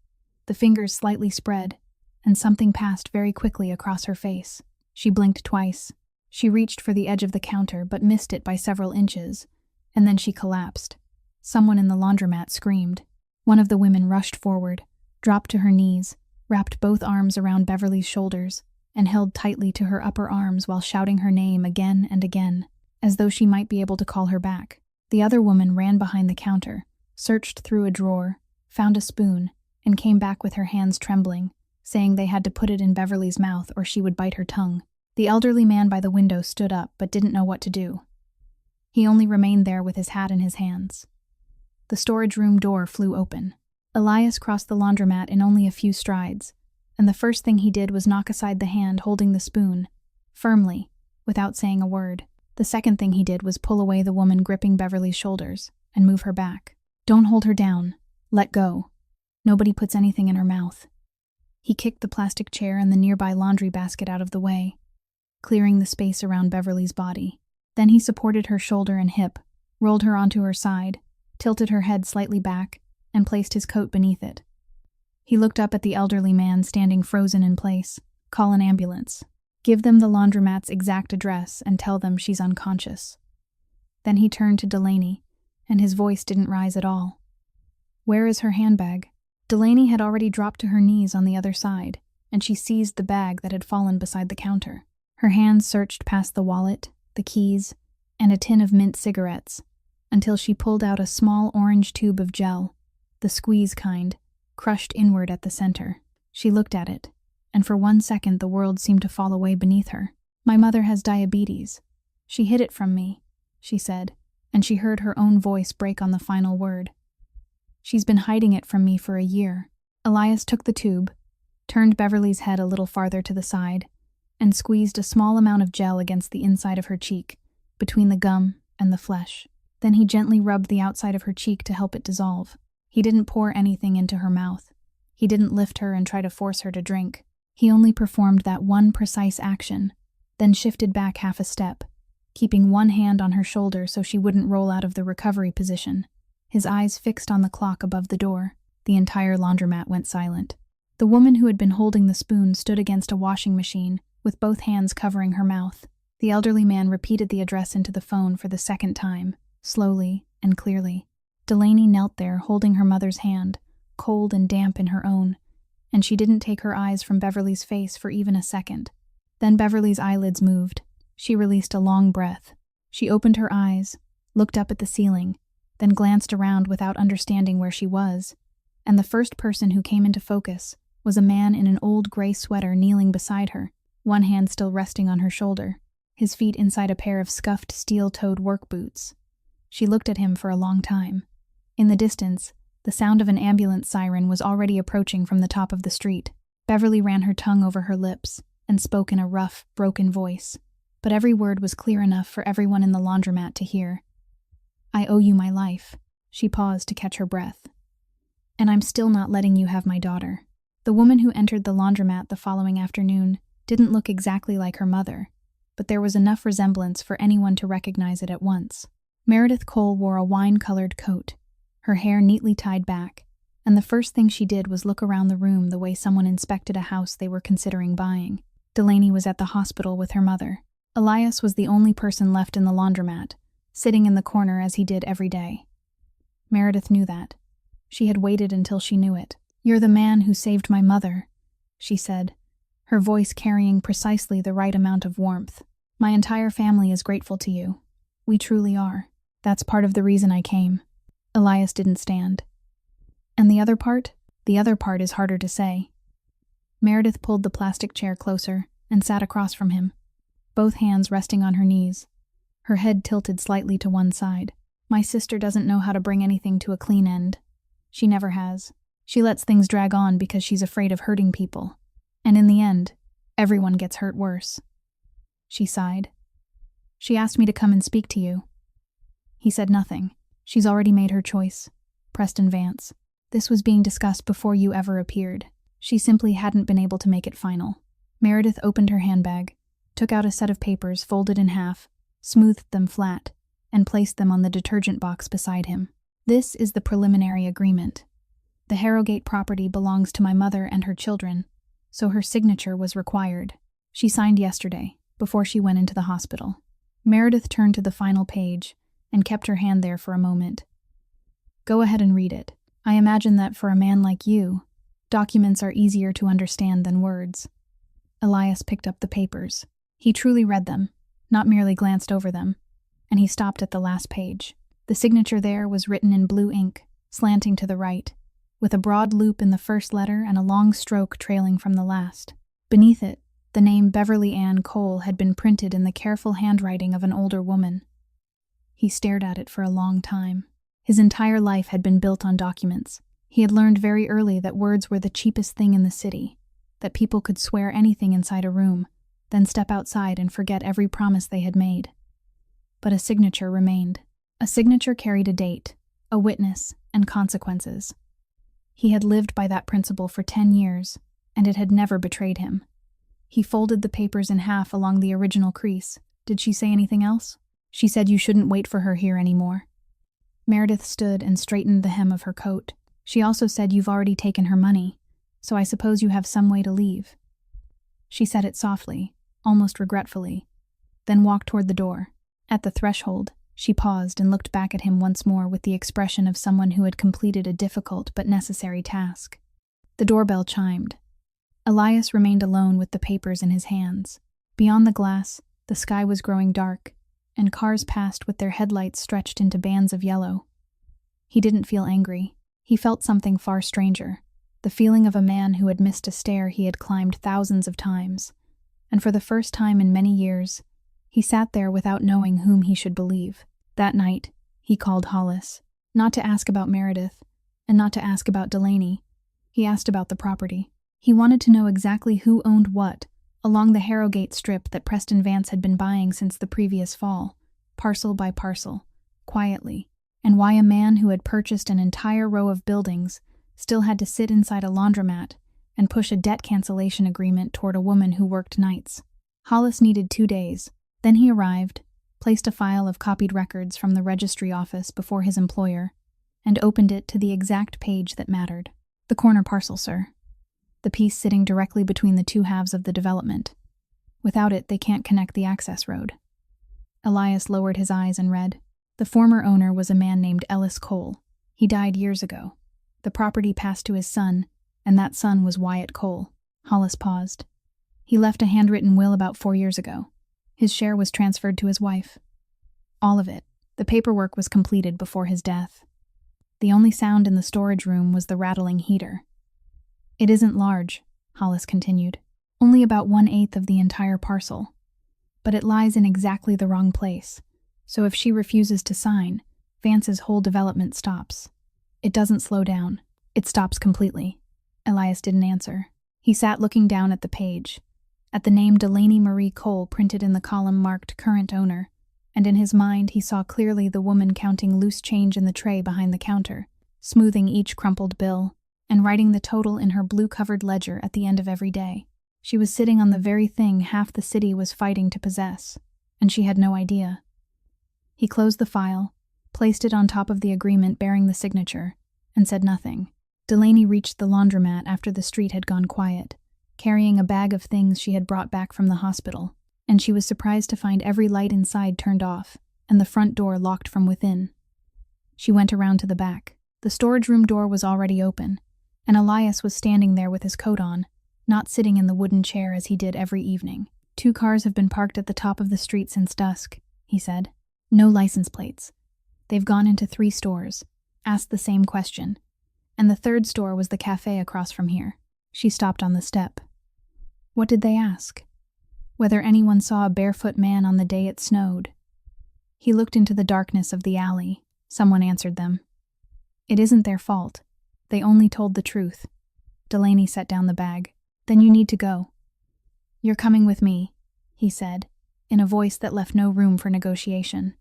the fingers slightly spread, and something passed very quickly across her face. She blinked twice. She reached for the edge of the counter but missed it by several inches, and then she collapsed. Someone in the laundromat screamed. One of the women rushed forward, dropped to her knees, wrapped both arms around Beverly's shoulders, and held tightly to her upper arms while shouting her name again and again, as though she might be able to call her back. The other woman ran behind the counter, searched through a drawer, found a spoon, and came back with her hands trembling, saying they had to put it in Beverly's mouth or she would bite her tongue. The elderly man by the window stood up but didn't know what to do. He only remained there with his hat in his hands. The storage room door flew open. Elias crossed the laundromat in only a few strides, and the first thing he did was knock aside the hand holding the spoon, firmly, without saying a word. The second thing he did was pull away the woman gripping Beverly's shoulders and move her back. "Don't hold her down. Let go. Nobody puts anything in her mouth." He kicked the plastic chair and the nearby laundry basket out of the way, clearing the space around Beverly's body. Then he supported her shoulder and hip, rolled her onto her side, tilted her head slightly back, and placed his coat beneath it. He looked up at the elderly man standing frozen in place. "Call an ambulance. Give them the laundromat's exact address and tell them she's unconscious." Then he turned to Delaney, and his voice didn't rise at all. "Where is her handbag?" Delaney had already dropped to her knees on the other side, and she seized the bag that had fallen beside the counter. Her hands searched past the wallet, the keys, and a tin of mint cigarettes, until she pulled out a small orange tube of gel, the squeeze kind, crushed inward at the center. She looked at it, and for 1 second the world seemed to fall away beneath her. "My mother has diabetes. She hid it from me," she said, and she heard her own voice break on the final word. "She's been hiding it from me for a year." Elias took the tube, turned Beverly's head a little farther to the side, and squeezed a small amount of gel against the inside of her cheek, between the gum and the flesh. Then he gently rubbed the outside of her cheek to help it dissolve. He didn't pour anything into her mouth. He didn't lift her and try to force her to drink. He only performed that one precise action, then shifted back half a step, keeping one hand on her shoulder so she wouldn't roll out of the recovery position. His eyes fixed on the clock above the door. The entire laundromat went silent. The woman who had been holding the spoon stood against a washing machine, with both hands covering her mouth. The elderly man repeated the address into the phone for the second time, slowly and clearly. Delaney knelt there, holding her mother's hand, cold and damp in her own, and she didn't take her eyes from Beverly's face for even a second. Then Beverly's eyelids moved. She released a long breath. She opened her eyes, looked up at the ceiling, then glanced around without understanding where she was, and the first person who came into focus was a man in an old gray sweater kneeling beside her, one hand still resting on her shoulder, his feet inside a pair of scuffed steel-toed work boots. She looked at him for a long time. In the distance, the sound of an ambulance siren was already approaching from the top of the street. Beverly ran her tongue over her lips and spoke in a rough, broken voice, but every word was clear enough for everyone in the laundromat to hear. "I owe you my life." She paused to catch her breath. "And I'm still not letting you have my daughter." The woman who entered the laundromat the following afternoon didn't look exactly like her mother, but there was enough resemblance for anyone to recognize it at once. Meredith Cole wore a wine-colored coat, her hair neatly tied back, and the first thing she did was look around the room the way someone inspected a house they were considering buying. Delaney was at the hospital with her mother. Elias was the only person left in the laundromat, sitting in the corner as he did every day. Meredith knew that. She had waited until she knew it. "You're the man who saved my mother," she said, her voice carrying precisely the right amount of warmth. "My entire family is grateful to you. We truly are. That's part of the reason I came." Elias didn't stand. "And the other part?" "The other part is harder to say." Meredith pulled the plastic chair closer and sat across from him, both hands resting on her knees, her head tilted slightly to one side. "My sister doesn't know how to bring anything to a clean end. She never has. She lets things drag on because she's afraid of hurting people. And in the end, everyone gets hurt worse." She sighed. "She asked me to come and speak to you." He said nothing. "She's already made her choice. Preston Vance. This was being discussed before you ever appeared. She simply hadn't been able to make it final." Meredith opened her handbag, took out a set of papers folded in half, smoothed them flat, and placed them on the detergent box beside him. "This is the preliminary agreement. The Harrogate property belongs to my mother and her children, so her signature was required. She signed yesterday, before she went into the hospital." Meredith turned to the final page and kept her hand there for a moment. "Go ahead and read it. I imagine that for a man like you, documents are easier to understand than words." Elias picked up the papers. He truly read them, not merely glanced over them, and he stopped at the last page. The signature there was written in blue ink, slanting to the right, with a broad loop in the first letter and a long stroke trailing from the last. Beneath it, the name Beverly Ann Cole had been printed in the careful handwriting of an older woman. He stared at it for a long time. His entire life had been built on documents. He had learned very early that words were the cheapest thing in the city, that people could swear anything inside a room, then step outside and forget every promise they had made. But a signature remained. A signature carried a date, a witness, and consequences. He had lived by that principle for 10 years, and it had never betrayed him. He folded the papers in half along the original crease. "Did she say anything else?" "She said you shouldn't wait for her here anymore." Meredith stood and straightened the hem of her coat. "She also said you've already taken her money, so I suppose you have some way to leave." She said it softly, almost regretfully, then walked toward the door. At the threshold, she paused and looked back at him once more with the expression of someone who had completed a difficult but necessary task. The doorbell chimed. Elias remained alone with the papers in his hands. Beyond the glass, the sky was growing dark, and cars passed with their headlights stretched into bands of yellow. He didn't feel angry. He felt something far stranger, the feeling of a man who had missed a stair he had climbed thousands of times. And for the first time in many years, he sat there without knowing whom he should believe. That night, he called Hollis, not to ask about Meredith, and not to ask about Delaney. He asked about the property. He wanted to know exactly who owned what along the Harrogate strip that Preston Vance had been buying since the previous fall, parcel by parcel, quietly, and why a man who had purchased an entire row of buildings still had to sit inside a laundromat and push a debt cancellation agreement toward a woman who worked nights. Hollis needed 2 days. Then he arrived, placed a file of copied records from the registry office before his employer, and opened it to the exact page that mattered. "The corner parcel, sir. The piece sitting directly between the two halves of the development. Without it, they can't connect the access road." Elias lowered his eyes and read. "The former owner was a man named Ellis Cole. He died years ago. The property passed to his son, and that son was Wyatt Cole." Hollis paused. "He left a handwritten will about 4 years ago. His share was transferred to his wife. All of it. The paperwork was completed before his death. The only sound in the storage room was the rattling heater." "It isn't large," Hollis continued. "Only about 1/8 of the entire parcel. But it lies in exactly the wrong place. So if she refuses to sign, Vance's whole development stops. It doesn't slow down. It stops completely." Elias didn't answer. He sat looking down at the page, at the name Delaney Marie Cole printed in the column marked current owner, and in his mind he saw clearly the woman counting loose change in the tray behind the counter, smoothing each crumpled bill, and writing the total in her blue-covered ledger at the end of every day. She was sitting on the very thing half the city was fighting to possess, and she had no idea. He closed the file, placed it on top of the agreement bearing the signature, and said nothing. Delaney reached the laundromat after the street had gone quiet, carrying a bag of things she had brought back from the hospital, and she was surprised to find every light inside turned off and the front door locked from within. She went around to the back. The storage room door was already open, and Elias was standing there with his coat on, not sitting in the wooden chair as he did every evening. 2 cars have been parked at the top of the street since dusk, he said. No license plates. They've gone into 3 stores, asked the same question, and the 3rd store was the cafe across from here. She stopped on the step. What did they ask? Whether anyone saw a barefoot man on the day it snowed. He looked into the darkness of the alley. Someone answered them. It isn't their fault. They only told the truth. Delaney set down the bag. Then you need to go. You're coming with me, he said, in a voice that left no room for negotiation.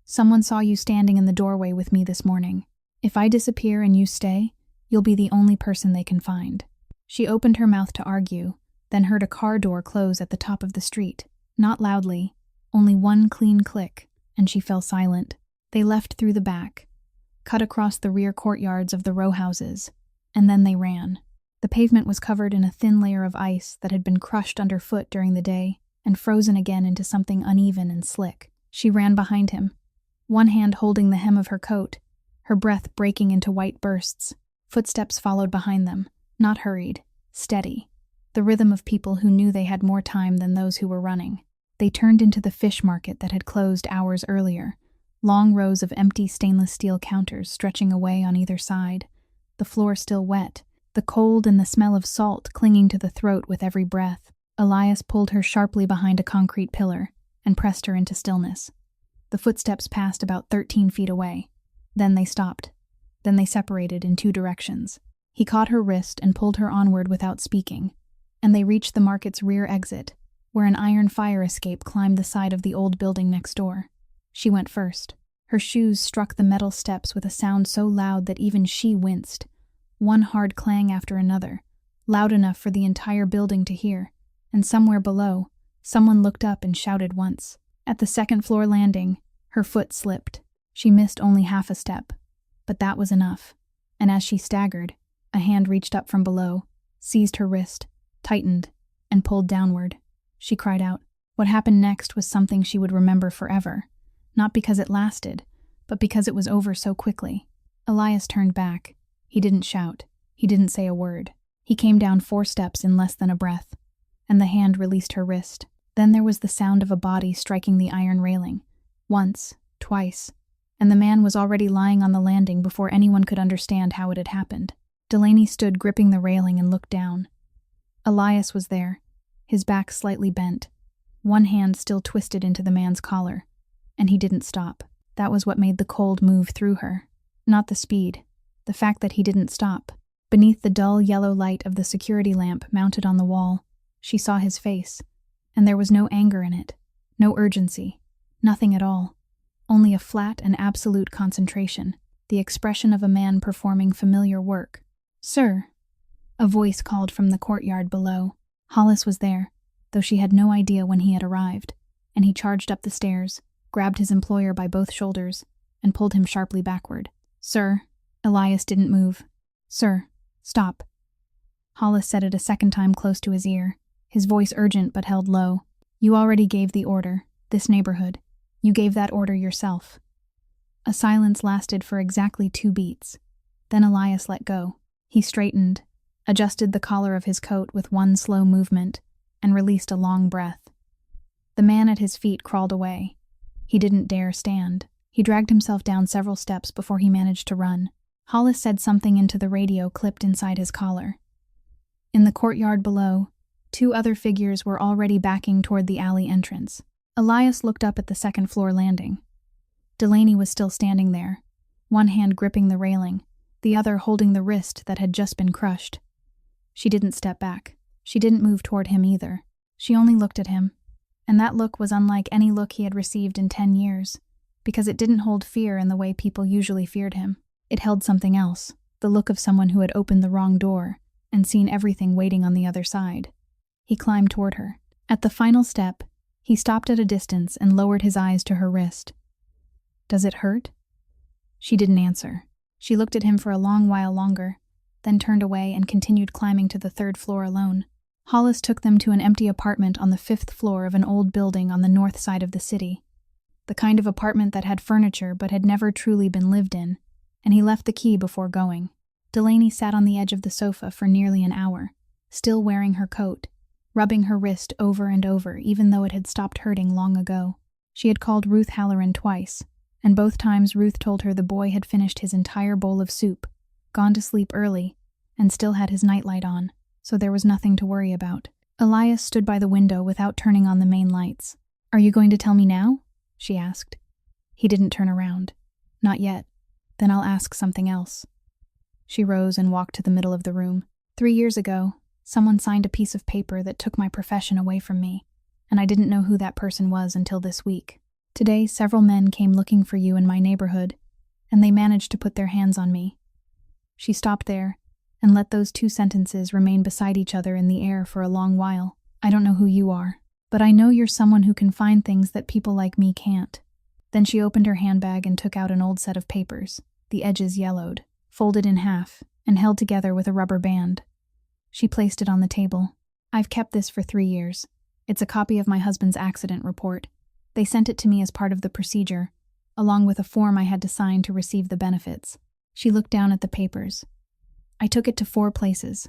Someone saw you standing in the doorway with me this morning. If I disappear and you stay, you'll be the only person they can find. She opened her mouth to argue, then heard a car door close at the top of the street. Not loudly, only one clean click, and she fell silent. They left through the back, cut across the rear courtyards of the row houses, and then they ran. The pavement was covered in a thin layer of ice that had been crushed underfoot during the day and frozen again into something uneven and slick. She ran behind him, one hand holding the hem of her coat, her breath breaking into white bursts. Footsteps followed behind them, not hurried, steady, the rhythm of people who knew they had more time than those who were running. They turned into the fish market that had closed hours earlier, long rows of empty stainless steel counters stretching away on either side, the floor still wet, the cold and the smell of salt clinging to the throat with every breath. Elias pulled her sharply behind a concrete pillar and pressed her into stillness. The footsteps passed about 13 feet away. Then they stopped. Then they separated in 2 directions. He caught her wrist and pulled her onward without speaking, and they reached the market's rear exit, where an iron fire escape climbed the side of the old building next door. She went first. Her shoes struck the metal steps with a sound so loud that even she winced, one hard clang after another, loud enough for the entire building to hear, and somewhere below, someone looked up and shouted once. At the 2nd floor landing, her foot slipped. She missed only half a step, but that was enough, and as she staggered, a hand reached up from below, seized her wrist, tightened, and pulled downward. She cried out. What happened next was something she would remember forever, not because it lasted, but because it was over so quickly. Elias turned back. He didn't shout. He didn't say a word. He came down 4 steps in less than a breath, and the hand released her wrist. Then there was the sound of a body striking the iron railing. Once, twice, and the man was already lying on the landing before anyone could understand how it had happened. Delaney stood gripping the railing and looked down. Elias was there, his back slightly bent, one hand still twisted into the man's collar, and he didn't stop. That was what made the cold move through her. Not the speed, the fact that he didn't stop. Beneath the dull yellow light of the security lamp mounted on the wall, she saw his face, and there was no anger in it, no urgency, nothing at all, only a flat and absolute concentration, the expression of a man performing familiar work. Sir, a voice called from the courtyard below. Hollis was there, though she had no idea when he had arrived, and he charged up the stairs, grabbed his employer by both shoulders, and pulled him sharply backward. Sir, Elias didn't move. Sir, stop. Hollis said it a second time close to his ear, his voice urgent but held low. You already gave the order, this neighborhood. You gave that order yourself. A silence lasted for exactly 2 beats. Then Elias let go. He straightened, adjusted the collar of his coat with one slow movement, and released a long breath. The man at his feet crawled away. He didn't dare stand. He dragged himself down several steps before he managed to run. Hollis said something into the radio clipped inside his collar. In the courtyard below, 2 other figures were already backing toward the alley entrance. Elias looked up at the 2nd floor landing. Delaney was still standing there, one hand gripping the railing, the other holding the wrist that had just been crushed. She didn't step back. She didn't move toward him either. She only looked at him, and that look was unlike any look he had received in 10 years, because it didn't hold fear in the way people usually feared him. It held something else, the look of someone who had opened the wrong door and seen everything waiting on the other side. He climbed toward her. At the final step, he stopped at a distance and lowered his eyes to her wrist. "Does it hurt?" She didn't answer. She looked at him for a long while longer, then turned away and continued climbing to the 3rd floor alone. Hollis took them to an empty apartment on the 5th floor of an old building on the north side of the city. The kind of apartment that had furniture but had never truly been lived in, and he left the key before going. Delaney sat on the edge of the sofa for nearly an hour, still wearing her coat, rubbing her wrist over and over even though it had stopped hurting long ago. She had called Ruth Halloran twice, and both times Ruth told her the boy had finished his entire bowl of soup, gone to sleep early, and still had his nightlight on, so there was nothing to worry about. Elias stood by the window without turning on the main lights. "Are you going to tell me now?" she asked. He didn't turn around. "Not yet. Then I'll ask something else." She rose and walked to the middle of the room. 3 years ago, someone signed a piece of paper that took my profession away from me, and I didn't know who that person was until this week. Today, several men came looking for you in my neighborhood, and they managed to put their hands on me. She stopped there and let those 2 sentences remain beside each other in the air for a long while. "I don't know who you are, but I know you're someone who can find things that people like me can't." Then she opened her handbag and took out an old set of papers, the edges yellowed, folded in half, and held together with a rubber band. She placed it on the table. "I've kept this for 3 years. It's a copy of my husband's accident report. They sent it to me as part of the procedure, along with a form I had to sign to receive the benefits." She looked down at the papers. "I took it to 4 places: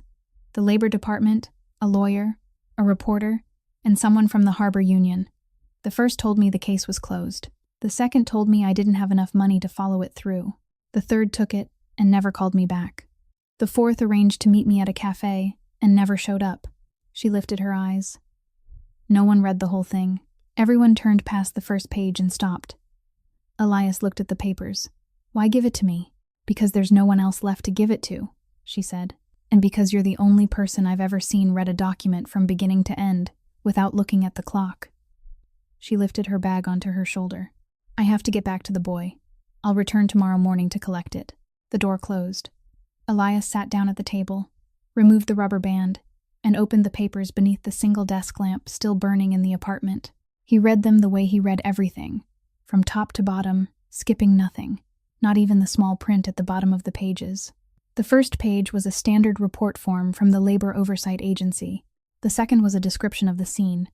the Labor Department, a lawyer, a reporter, and someone from the Harbor Union. The first told me the case was closed. The second told me I didn't have enough money to follow it through. The third took it and never called me back. The fourth arranged to meet me at a cafe and never showed up." She lifted her eyes. No one read the whole thing. Everyone turned past the first page and stopped. Elias looked at the papers. "Why give it to me?" "Because there's no one else left to give it to," she said. "And because you're the only person I've ever seen read a document from beginning to end without looking at the clock." She lifted her bag onto her shoulder. "I have to get back to the boy. I'll return tomorrow morning to collect it." The door closed. Elias sat down at the table, removed the rubber band, and opened the papers beneath the single desk lamp still burning in the apartment. He read them the way he read everything, from top to bottom, skipping nothing, not even the small print at the bottom of the pages. The first page was a standard report form from the Labor Oversight Agency. The second was a description of the scene,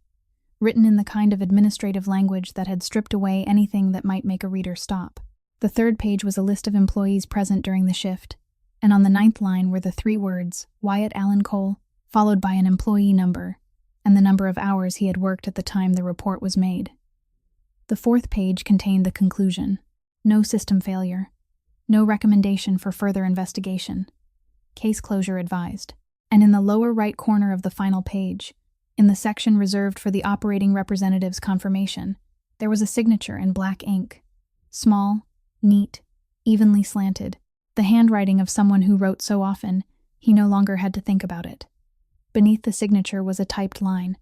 written in the kind of administrative language that had stripped away anything that might make a reader stop. The third page was a list of employees present during the shift, and on the 9th line were the 3 words, Wyatt Allen Cole, followed by an employee number, and the number of hours he had worked at the time the report was made. The 4th page contained the conclusion: no system failure, no recommendation for further investigation, case closure advised. And in the lower right corner of the final page, in the section reserved for the operating representative's confirmation, there was a signature in black ink. Small, neat, evenly slanted, the handwriting of someone who wrote so often he no longer had to think about it. Beneath the signature was a typed line: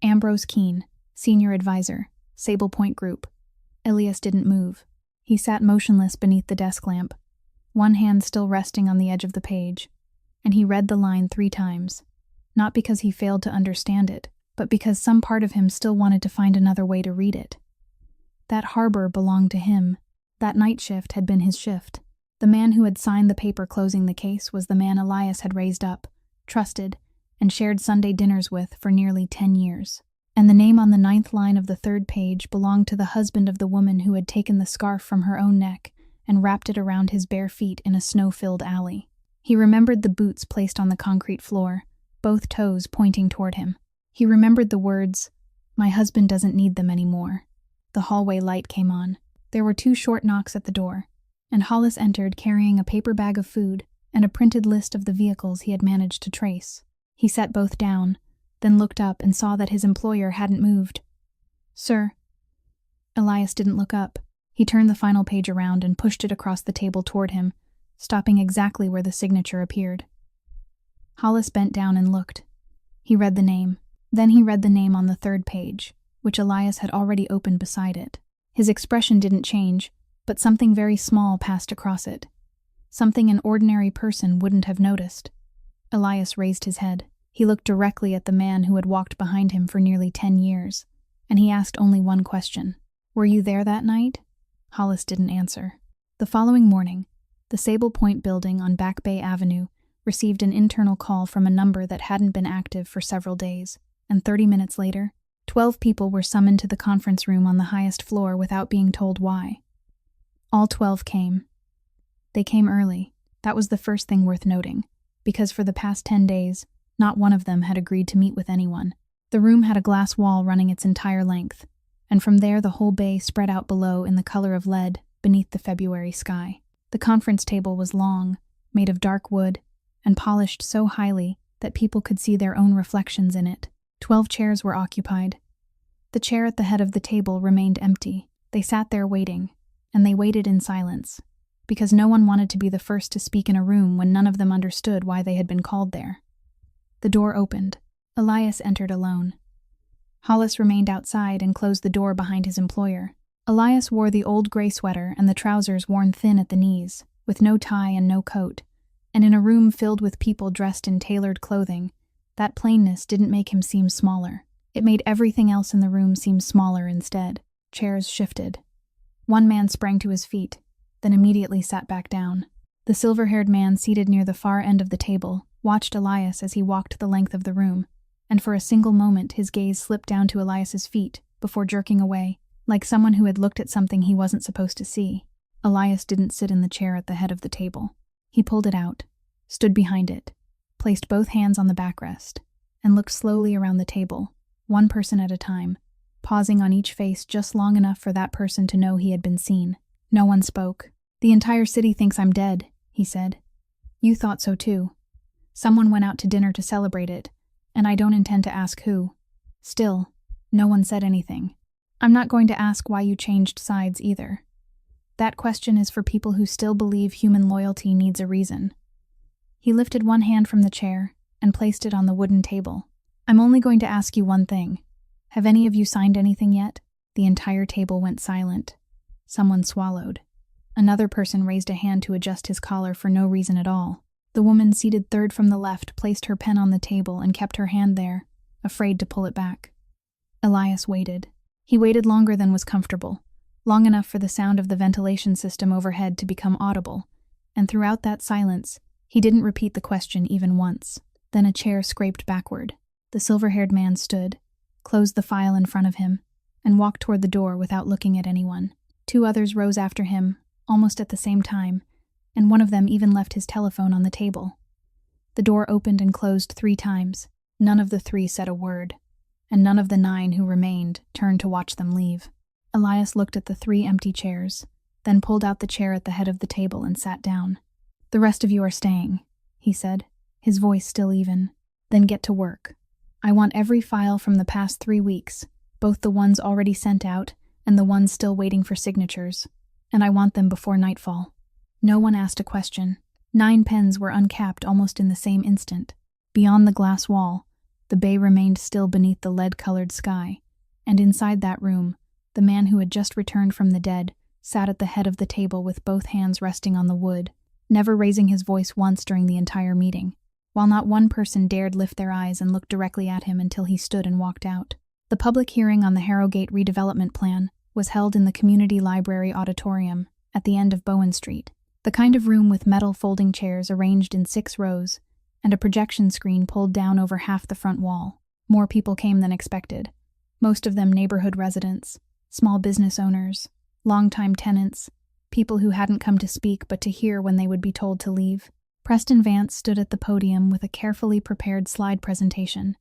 Ambrose Keene, Senior Advisor, Sable Point Group. Elias didn't move. He sat motionless beneath the desk lamp, one hand still resting on the edge of the page, and he read the line 3 times, not because he failed to understand it, but because some part of him still wanted to find another way to read it. That harbor belonged to him. That night shift had been his shift. The man who had signed the paper closing the case was the man Elias had raised up, trusted, and shared Sunday dinners with for nearly 10 years. And the name on the 9th line of the 3rd page belonged to the husband of the woman who had taken the scarf from her own neck and wrapped it around his bare feet in a snow-filled alley. He remembered the boots placed on the concrete floor, both toes pointing toward him. He remembered the words, "My husband doesn't need them anymore." The hallway light came on. There were 2 short knocks at the door, and Hollis entered carrying a paper bag of food and a printed list of the vehicles he had managed to trace. He set both down, then looked up and saw that his employer hadn't moved. "Sir." Elias didn't look up. He turned the final page around and pushed it across the table toward him, stopping exactly where the signature appeared. Hollis bent down and looked. He read the name. Then he read the name on the 3rd page, which Elias had already opened beside it. His expression didn't change, but something very small passed across it. Something an ordinary person wouldn't have noticed. Elias raised his head. He looked directly at the man who had walked behind him for nearly 10 years, and he asked only one question. "Were you there that night?" Hollis didn't answer. The following morning, the Sable Point building on Back Bay Avenue received an internal call from a number that hadn't been active for several days, and 30 minutes later, 12 people were summoned to the conference room on the highest floor without being told why. All 12 came. They came early. That was the first thing worth noting, because for the past 10 days, not one of them had agreed to meet with anyone. The room had a glass wall running its entire length, and from there the whole bay spread out below in the color of lead beneath the February sky. The conference table was long, made of dark wood, and polished so highly that people could see their own reflections in it. 12 chairs were occupied. The chair at the head of the table remained empty. They sat there waiting, and they waited in silence, because no one wanted to be the first to speak in a room when none of them understood why they had been called there. The door opened. Elias entered alone. Hollis remained outside and closed the door behind his employer. Elias wore the old gray sweater and the trousers worn thin at the knees, with no tie and no coat, and in a room filled with people dressed in tailored clothing, that plainness didn't make him seem smaller. It made everything else in the room seem smaller instead. Chairs shifted. One man sprang to his feet, then immediately sat back down. The silver-haired man seated near the far end of the table watched Elias as he walked the length of the room, and for a single moment his gaze slipped down to Elias's feet before jerking away, like someone who had looked at something he wasn't supposed to see. Elias didn't sit in the chair at the head of the table. He pulled it out, stood behind it, placed both hands on the backrest, and looked slowly around the table, one person at a time, pausing on each face just long enough for that person to know he had been seen. No one spoke. "The entire city thinks I'm dead," he said. "You thought so too. Someone went out to dinner to celebrate it, and I don't intend to ask who. Still, no one said anything. I'm not going to ask why you changed sides either. That question is for people who still believe human loyalty needs a reason." He lifted one hand from the chair and placed it on the wooden table. "I'm only going to ask you one thing. Have any of you signed anything yet?" The entire table went silent. Someone swallowed. Another person raised a hand to adjust his collar for no reason at all. The woman seated third from the left placed her pen on the table and kept her hand there, afraid to pull it back. Elias waited. He waited longer than was comfortable, long enough for the sound of the ventilation system overhead to become audible, and throughout that silence, he didn't repeat the question even once. Then a chair scraped backward. The silver-haired man stood, closed the file in front of him, and walked toward the door without looking at anyone. 2 others rose after him, almost at the same time, and one of them even left his telephone on the table. The door opened and closed 3 times. None of the 3 said a word, and none of the 9 who remained turned to watch them leave. Elias looked at the 3 empty chairs, then pulled out the chair at the head of the table and sat down. "The rest of you are staying," he said, his voice still even. "Then get to work. I want every file from the past 3 weeks, both the ones already sent out and the ones still waiting for signatures, and I want them before nightfall." No one asked a question. 9 pens were uncapped almost in the same instant. Beyond the glass wall, the bay remained still beneath the lead-colored sky, and inside that room, the man who had just returned from the dead sat at the head of the table with both hands resting on the wood, never raising his voice once during the entire meeting, while not one person dared lift their eyes and look directly at him until he stood and walked out. The public hearing on the Harrogate redevelopment plan was held in the Community Library Auditorium at the end of Bowen Street, the kind of room with metal folding chairs arranged in 6 rows and a projection screen pulled down over half the front wall. More people came than expected, most of them neighborhood residents, small business owners, longtime tenants, people who hadn't come to speak but to hear when they would be told to leave. Preston Vance stood at the podium with a carefully prepared slide presentation.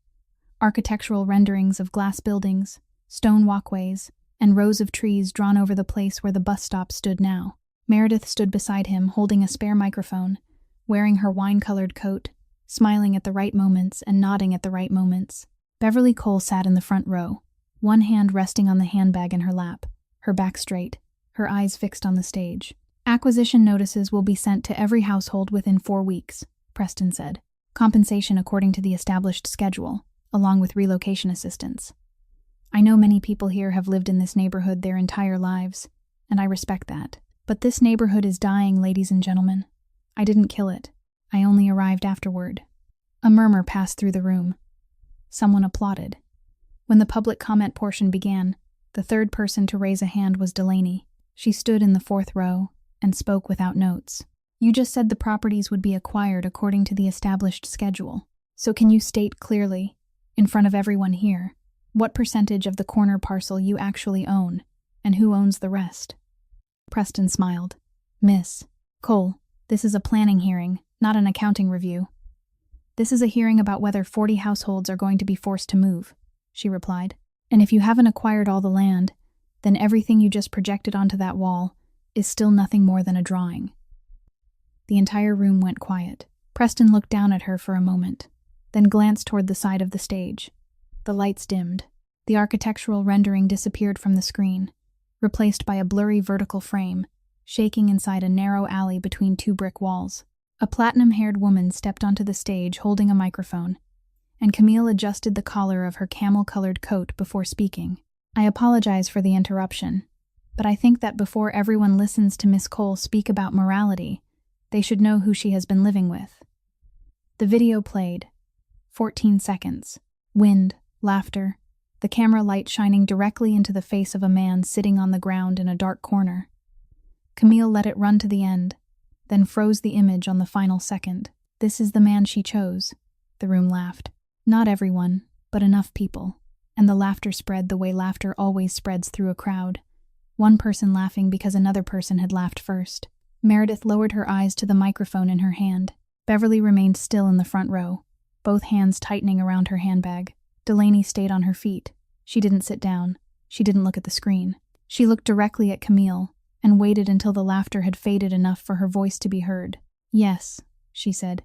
Architectural renderings of glass buildings, stone walkways, and rows of trees drawn over the place where the bus stop stood now. Meredith stood beside him holding a spare microphone, wearing her wine-colored coat, smiling at the right moments and nodding at the right moments. Beverly Cole sat in the front row, one hand resting on the handbag in her lap, her back straight, her eyes fixed on the stage. "Acquisition notices will be sent to every household within 4 weeks, Preston said. "Compensation according to the established schedule, along with relocation assistance. I know many people here have lived in this neighborhood their entire lives, and I respect that. But this neighborhood is dying, ladies and gentlemen. I didn't kill it. I only arrived afterward." A murmur passed through the room. Someone applauded. When the public comment portion began, the third person to raise a hand was Delaney. She stood in the fourth row and spoke without notes. You just said the properties would be acquired according to the established schedule. So can you state clearly, in front of everyone here, what percentage of the corner parcel you actually own, and who owns the rest? Preston smiled. Miss Cole, this is a planning hearing, not an accounting review. This is a hearing about whether 40 households are going to be forced to move, she replied. And if you haven't acquired all the land, then everything you just projected onto that wall is still nothing more than a drawing. The entire room went quiet. Preston looked down at her for a moment, then glanced toward the side of the stage. The lights dimmed. The architectural rendering disappeared from the screen, replaced by a blurry vertical frame, shaking inside a narrow alley between two brick walls. A platinum-haired woman stepped onto the stage holding a microphone, and Camille adjusted the collar of her camel-colored coat before speaking. I apologize for the interruption, but I think that before everyone listens to Miss Cole speak about morality, they should know who she has been living with. The video played. 14 seconds. Wind, laughter, the camera light shining directly into the face of a man sitting on the ground in a dark corner. Camille let it run to the end, then froze the image on the final second. This is the man she chose. The room laughed. Not everyone, but enough people. And the laughter spread the way laughter always spreads through a crowd. One person laughing because another person had laughed first. Meredith lowered her eyes to the microphone in her hand. Beverly remained still in the front row, both hands tightening around her handbag. Delaney stayed on her feet. She didn't sit down. She didn't look at the screen. She looked directly at Camille and waited until the laughter had faded enough for her voice to be heard. Yes, she said.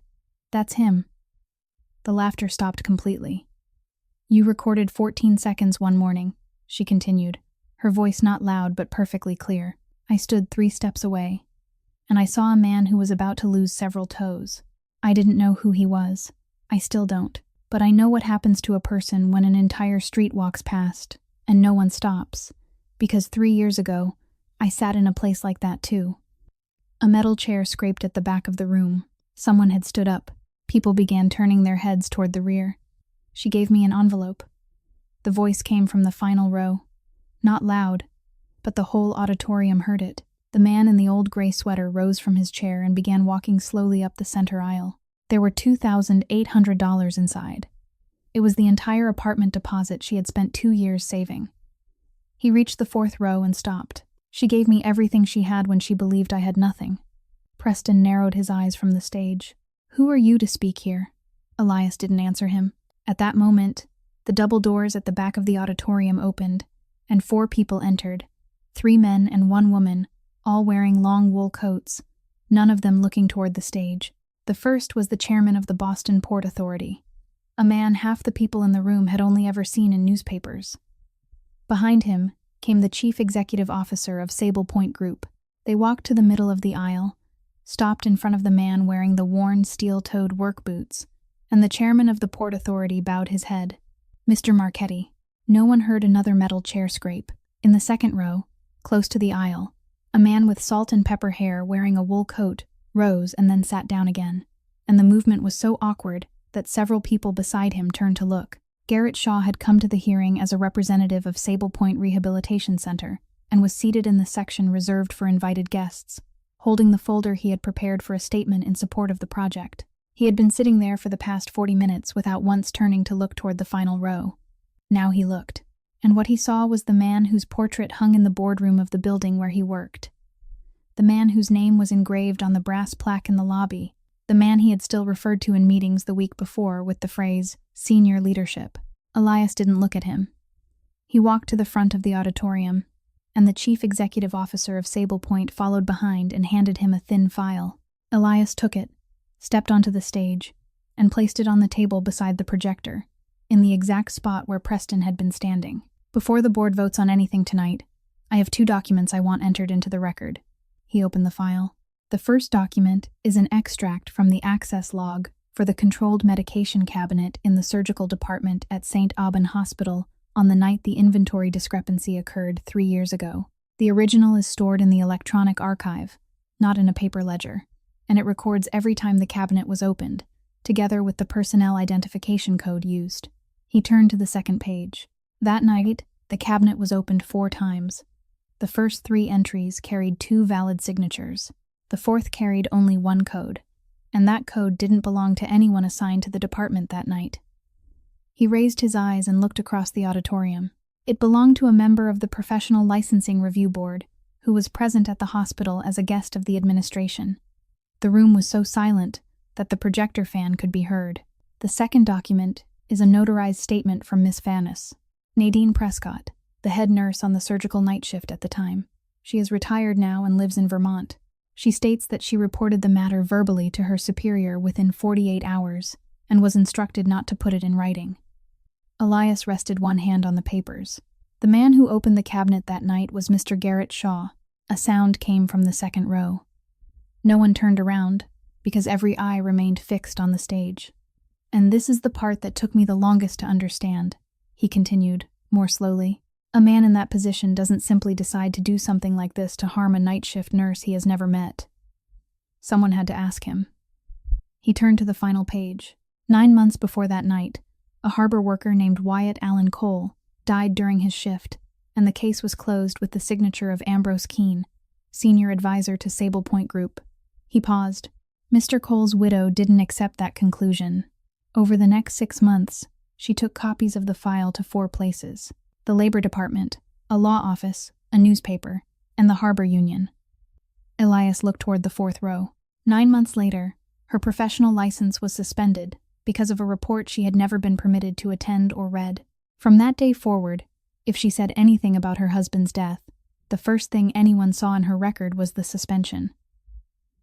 That's him. The laughter stopped completely. You recorded 14 seconds one morning, she continued, her voice not loud but perfectly clear. I stood 3 steps away, and I saw a man who was about to lose several toes. I didn't know who he was. I still don't. But I know what happens to a person when an entire street walks past, and no one stops, because 3 years ago, I sat in a place like that too. A metal chair scraped at the back of the room. Someone had stood up. People began turning their heads toward the rear. She gave me an envelope. The voice came from the final row. Not loud, but the whole auditorium heard it. The man in the old gray sweater rose from his chair and began walking slowly up the center aisle. There were $2,800 inside. It was the entire apartment deposit she had spent 2 years saving. He reached the 4th row and stopped. She gave me everything she had when she believed I had nothing. Preston narrowed his eyes from the stage. Who are you to speak here? Elias didn't answer him. At that moment, the double doors at the back of the auditorium opened, and 4 people entered, 3 men and 1 woman, all wearing long wool coats, none of them looking toward the stage. The first was the chairman of the Boston Port Authority, a man half the people in the room had only ever seen in newspapers. Behind him came the chief executive officer of Sable Point Group. They walked to the middle of the aisle, stopped in front of the man wearing the worn steel-toed work boots, and the chairman of the Port Authority bowed his head. Mr. Marchetti. No one heard another metal chair scrape. In the 2nd row, close to the aisle, a man with salt and pepper hair wearing a wool coat rose and then sat down again, and the movement was so awkward that several people beside him turned to look. Garrett Shaw had come to the hearing as a representative of Sable Point Rehabilitation Center and was seated in the section reserved for invited guests, holding the folder he had prepared for a statement in support of the project. He had been sitting there for the past 40 minutes without once turning to look toward the final row. Now he looked, and what he saw was the man whose portrait hung in the boardroom of the building where he worked. The man whose name was engraved on the brass plaque in the lobby, the man he had still referred to in meetings the week before with the phrase, senior leadership. Elias didn't look at him. He walked to the front of the auditorium, and the chief executive officer of Sable Point followed behind and handed him a thin file. Elias took it, stepped onto the stage, and placed it on the table beside the projector, in the exact spot where Preston had been standing. Before the board votes on anything tonight, I have 2 documents I want entered into the record. He opened the file. The first document is an extract from the access log for the controlled medication cabinet in the surgical department at St. Aubin Hospital on the night the inventory discrepancy occurred 3 years ago. The original is stored in the electronic archive, not in a paper ledger, and it records every time the cabinet was opened, together with the personnel identification code used. He turned to the second page. That night, the cabinet was opened 4 times. The first 3 entries carried 2 valid signatures. The fourth carried only 1 code, and that code didn't belong to anyone assigned to the department that night. He raised his eyes and looked across the auditorium. It belonged to a member of the Professional Licensing Review Board, who was present at the hospital as a guest of the administration. The room was so silent that the projector fan could be heard. The second document is a notarized statement from Miss Fannis, Nadine Prescott, the head nurse on the surgical night shift at the time. She is retired now and lives in Vermont. She states that she reported the matter verbally to her superior within 48 hours and was instructed not to put it in writing. Elias rested one hand on the papers. The man who opened the cabinet that night was Mr. Garrett Shaw. A sound came from the second row. No one turned around, because every eye remained fixed on the stage. And this is the part that took me the longest to understand, he continued, more slowly. A man in that position doesn't simply decide to do something like this to harm a night shift nurse he has never met. Someone had to ask him. He turned to the final page. 9 months before that night, a harbor worker named Wyatt Allen Cole died during his shift, and the case was closed with the signature of Ambrose Keene, senior advisor to Sable Point Group. He paused. Mr. Cole's widow didn't accept that conclusion. Over the next 6 months, she took copies of the file to 4 places: the Labor Department, a law office, a newspaper, and the Harbor Union. Elias looked toward the 4th row. 9 months later, her professional license was suspended because of a report she had never been permitted to attend or read. From that day forward, if she said anything about her husband's death, the first thing anyone saw in her record was the suspension.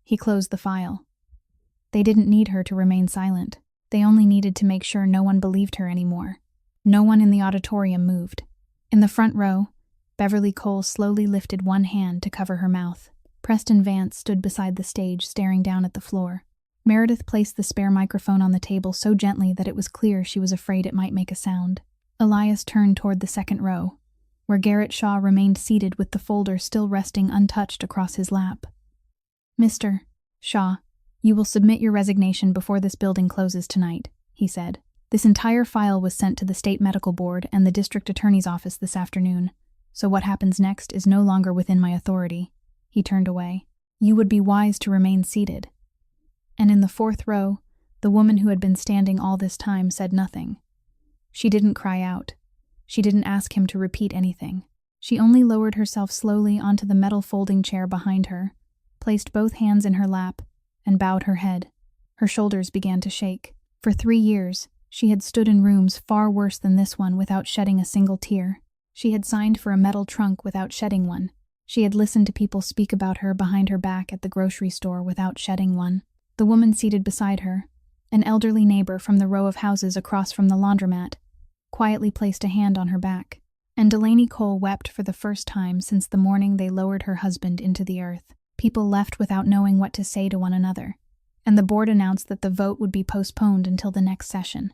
He closed the file. They didn't need her to remain silent. They only needed to make sure no one believed her anymore. No one in the auditorium moved. In the front row, Beverly Cole slowly lifted one hand to cover her mouth. Preston Vance stood beside the stage, staring down at the floor. Meredith placed the spare microphone on the table so gently that it was clear she was afraid it might make a sound. Elias turned toward the second row, where Garrett Shaw remained seated with the folder still resting untouched across his lap. Mr. Shaw, you will submit your resignation before this building closes tonight, he said. This entire file was sent to the State Medical Board and the District Attorney's Office this afternoon, so what happens next is no longer within my authority. He turned away. You would be wise to remain seated. And in the 4th row, the woman who had been standing all this time said nothing. She didn't cry out. She didn't ask him to repeat anything. She only lowered herself slowly onto the metal folding chair behind her, placed both hands in her lap, and bowed her head. Her shoulders began to shake. For 3 years, she had stood in rooms far worse than this one without shedding a single tear. She had signed for a metal trunk without shedding one. She had listened to people speak about her behind her back at the grocery store without shedding one. The woman seated beside her, an elderly neighbor from the row of houses across from the laundromat, quietly placed a hand on her back. And Delaney Cole wept for the first time since the morning they lowered her husband into the earth. People left without knowing what to say to one another, and the board announced that the vote would be postponed until the next session.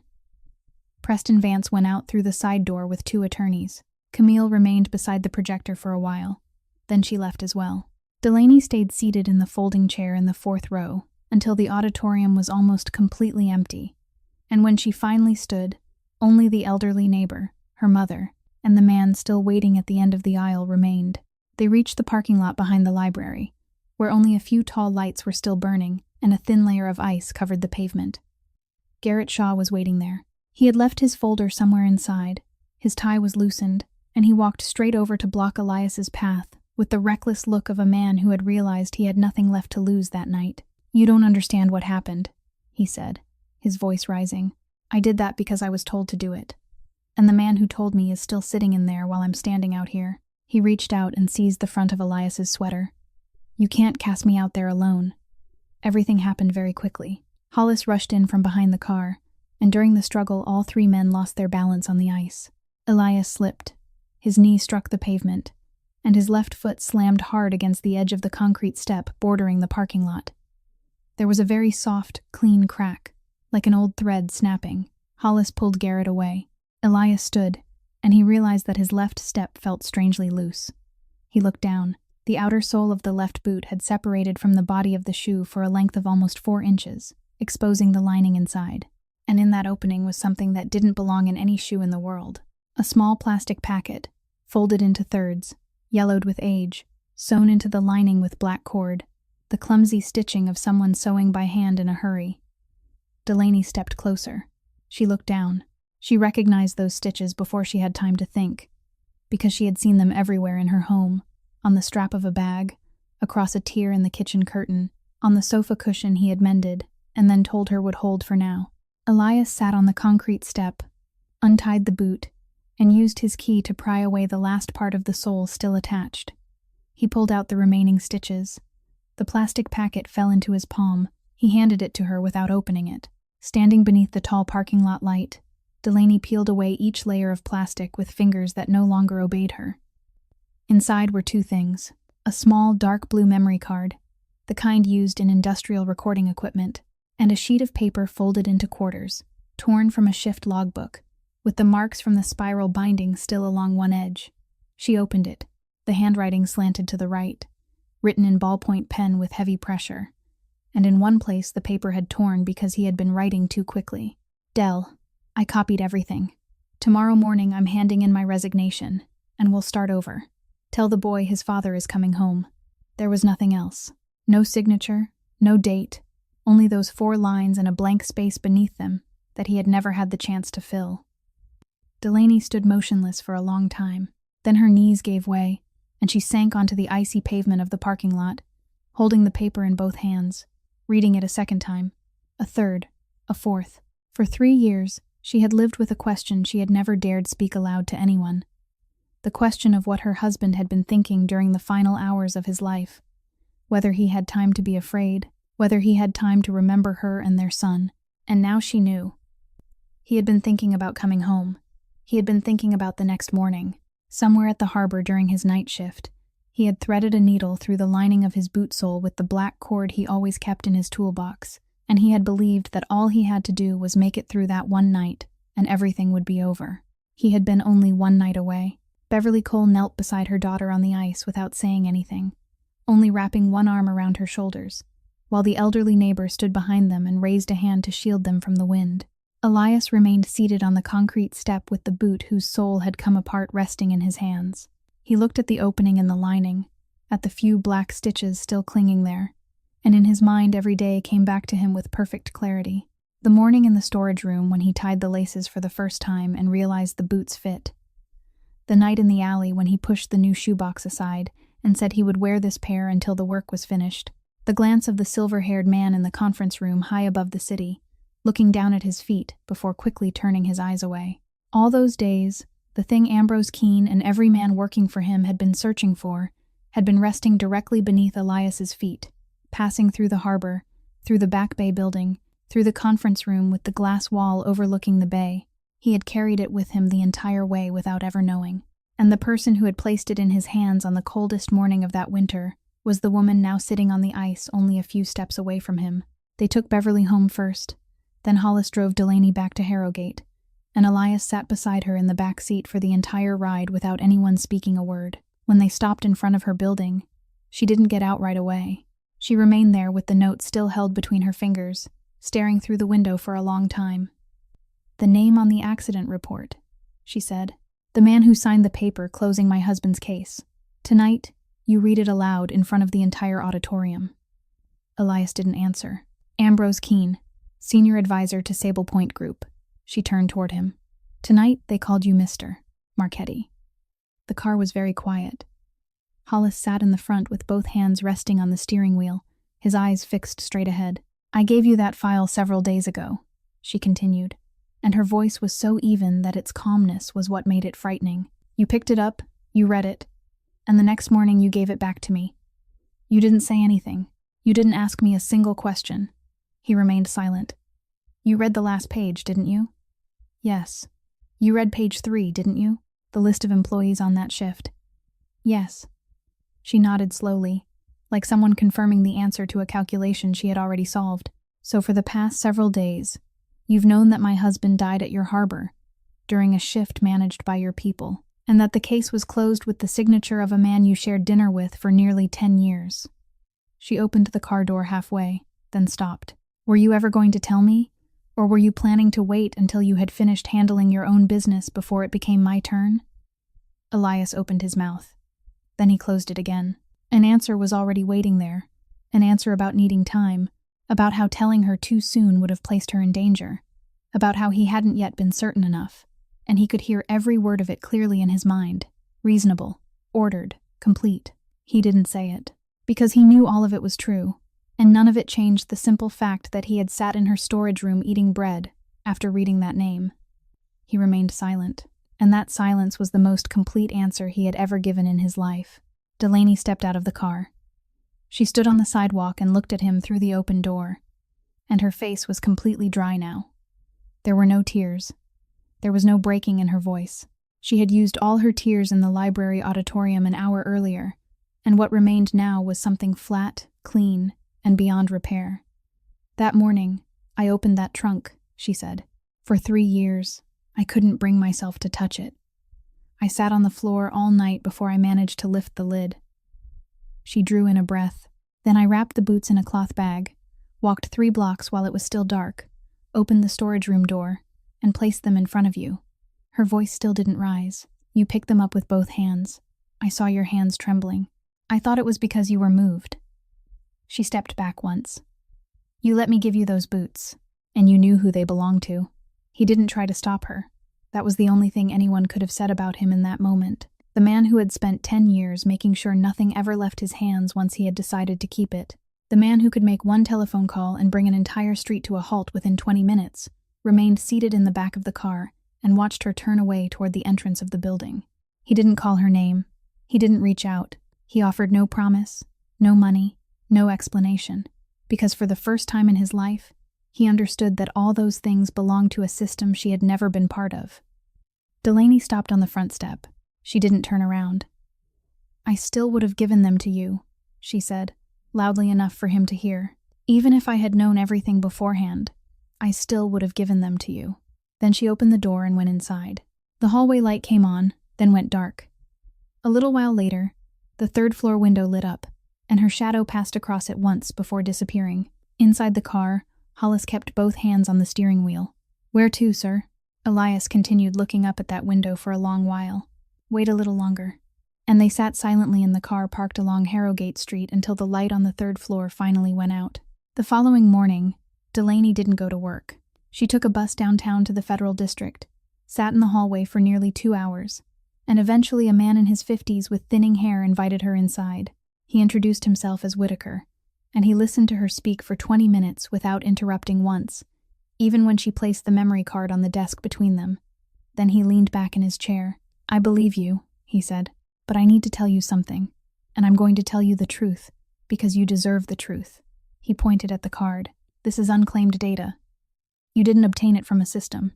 Preston Vance went out through the side door with 2 attorneys. Camille remained beside the projector for a while. Then she left as well. Delaney stayed seated in the folding chair in the 4th row until the auditorium was almost completely empty, and when she finally stood, only the elderly neighbor, her mother, and the man still waiting at the end of the aisle remained. They reached the parking lot behind the library, where only a few tall lights were still burning and a thin layer of ice covered the pavement. Garrett Shaw was waiting there. He had left his folder somewhere inside. His tie was loosened, and he walked straight over to block Elias's path with the reckless look of a man who had realized he had nothing left to lose that night. You don't understand what happened, he said, his voice rising. I did that because I was told to do it. And the man who told me is still sitting in there while I'm standing out here. He reached out and seized the front of Elias's sweater. You can't cast me out there alone. Everything happened very quickly. Hollis rushed in from behind the car, and during the struggle all 3 men lost their balance on the ice. Elias slipped. His knee struck the pavement, and his left foot slammed hard against the edge of the concrete step bordering the parking lot. There was a very soft, clean crack, like an old thread snapping. Hollis pulled Garrett away. Elias stood, and he realized that his left step felt strangely loose. He looked down. The outer sole of the left boot had separated from the body of the shoe for a length of almost 4 inches. exposing the lining inside. And in that opening was something that didn't belong in any shoe in the world. A small plastic packet, folded into thirds, yellowed with age, sewn into the lining with black cord, the clumsy stitching of someone sewing by hand in a hurry. Delaney stepped closer. She looked down. She recognized those stitches before she had time to think, because she had seen them everywhere in her home, on the strap of a bag, across a tear in the kitchen curtain, on the sofa cushion he had mended, and then told her would hold for now. Elias sat on the concrete step, untied the boot, and used his key to pry away the last part of the sole still attached. He pulled out the remaining stitches. The plastic packet fell into his palm. He handed it to her without opening it. Standing beneath the tall parking lot light, Delaney peeled away each layer of plastic with fingers that no longer obeyed her. Inside were two things: a small, dark blue memory card, the kind used in industrial recording equipment, and a sheet of paper folded into quarters, torn from a shift logbook, with the marks from the spiral binding still along one edge. She opened it. The handwriting slanted to the right, written in ballpoint pen with heavy pressure, and in one place the paper had torn because he had been writing too quickly. Dell, I copied everything. Tomorrow morning I'm handing in my resignation, and we'll start over. Tell the boy his father is coming home. There was nothing else. No signature, no date, only those 4 lines and a blank space beneath them that he had never had the chance to fill. Delaney stood motionless for a long time. Then her knees gave way, and she sank onto the icy pavement of the parking lot, holding the paper in both hands, reading it a second time, a third, a fourth. For 3 years, she had lived with a question she had never dared speak aloud to anyone. The question of what her husband had been thinking during the final hours of his life. Whether he had time to be afraid, whether he had time to remember her and their son. And now she knew. He had been thinking about coming home. He had been thinking about the next morning. Somewhere at the harbor during his night shift, he had threaded a needle through the lining of his boot sole with the black cord he always kept in his toolbox, and he had believed that all he had to do was make it through that one night, and everything would be over. He had been only 1 night away. Beverly Cole knelt beside her daughter on the ice without saying anything, only wrapping one arm around her shoulders, while the elderly neighbor stood behind them and raised a hand to shield them from the wind. Elias remained seated on the concrete step with the boot whose sole had come apart resting in his hands. He looked at the opening in the lining, at the few black stitches still clinging there, and in his mind every day came back to him with perfect clarity. The morning in the storage room when he tied the laces for the first time and realized the boots fit. The night in the alley when he pushed the new shoebox aside and said he would wear this pair until the work was finished. The glance of the silver-haired man in the conference room high above the city, looking down at his feet before quickly turning his eyes away. All those days, the thing Ambrose Keene and every man working for him had been searching for had been resting directly beneath Elias's feet, passing through the harbor, through the Back Bay building, through the conference room with the glass wall overlooking the bay. He had carried it with him the entire way without ever knowing. And the person who had placed it in his hands on the coldest morning of that winter was the woman now sitting on the ice only a few steps away from him. They took Beverly home first. Then Hollis drove Delaney back to Harrogate, and Elias sat beside her in the back seat for the entire ride without anyone speaking a word. When they stopped in front of her building, she didn't get out right away. She remained there with the note still held between her fingers, staring through the window for a long time. "The name on the accident report," she said. "The man who signed the paper closing my husband's case. Tonight, you read it aloud in front of the entire auditorium." Elias didn't answer. "Ambrose Keene, Senior Advisor to Sable Point Group." She turned toward him. "Tonight, they called you Mr. Marchetti." The car was very quiet. Hollis sat in the front with both hands resting on the steering wheel, his eyes fixed straight ahead. "I gave you that file several days ago," she continued, and her voice was so even that its calmness was what made it frightening. "You picked it up, you read it, and the next morning you gave it back to me. You didn't say anything. You didn't ask me a single question." He remained silent. "You read the last page, didn't you?" "Yes." "You read page 3, didn't you? The list of employees on that shift." "Yes." She nodded slowly, like someone confirming the answer to a calculation she had already solved. "So for the past several days, you've known that my husband died at your harbor, during a shift managed by your people, and that the case was closed with the signature of a man you shared dinner with for nearly 10 years. She opened the car door halfway, then stopped. Were you ever going to tell me? Or were you planning to wait until you had finished handling your own business before it became my turn? Elias opened his mouth. Then he closed it again. An answer was already waiting there. An answer about needing time, about how telling her too soon would have placed her in danger, about how he hadn't yet been certain enough, and he could hear every word of it clearly in his mind. Reasonable, ordered, complete. He didn't say it, because he knew all of it was true, and none of it changed the simple fact that he had sat in her storage room eating bread after reading that name. He remained silent, and that silence was the most complete answer he had ever given in his life. Delaney stepped out of the car. She stood on the sidewalk and looked at him through the open door, and her face was completely dry now. There were no tears. There was no breaking in her voice. She had used all her tears in the library auditorium an hour earlier, and what remained now was something flat, clean, and beyond repair. That morning, I opened that trunk, she said. For 3 years, I couldn't bring myself to touch it. I sat on the floor all night before I managed to lift the lid. She drew in a breath. Then I wrapped the boots in a cloth bag, walked 3 blocks while it was still dark, opened the storage room door, and placed them in front of you. Her voice still didn't rise. You picked them up with both hands. I saw your hands trembling. I thought it was because you were moved. She stepped back once. You let me give you those boots, and you knew who they belonged to. He didn't try to stop her. That was the only thing anyone could have said about him in that moment. The man who had spent 10 years making sure nothing ever left his hands once he had decided to keep it. The man who could make one telephone call and bring an entire street to a halt within 20 minutes, remained seated in the back of the car and watched her turn away toward the entrance of the building. He didn't call her name. He didn't reach out. He offered no promise, no money, no explanation, because for the first time in his life, he understood that all those things belonged to a system she had never been part of. Delaney stopped on the front step. She didn't turn around. I still would have given them to you, she said, loudly enough for him to hear. Even if I had known everything beforehand, I still would have given them to you. Then she opened the door and went inside. The hallway light came on, then went dark. A little while later, the 3rd floor window lit up, and her shadow passed across it once before disappearing. Inside the car, Hollis kept both hands on the steering wheel. Where to, sir? Elias continued looking up at that window for a long while. Wait a little longer. And they sat silently in the car parked along Harrogate Street until the light on the 3rd floor finally went out. The following morning, Delaney didn't go to work. She took a bus downtown to the Federal District, sat in the hallway for nearly 2 hours, and eventually a man in his 50s with thinning hair invited her inside. He introduced himself as Whitaker, and he listened to her speak for 20 minutes without interrupting once, even when she placed the memory card on the desk between them. Then he leaned back in his chair. I believe you, he said, but I need to tell you something, and I'm going to tell you the truth, because you deserve the truth. He pointed at the card. This is unclaimed data. You didn't obtain it from a system.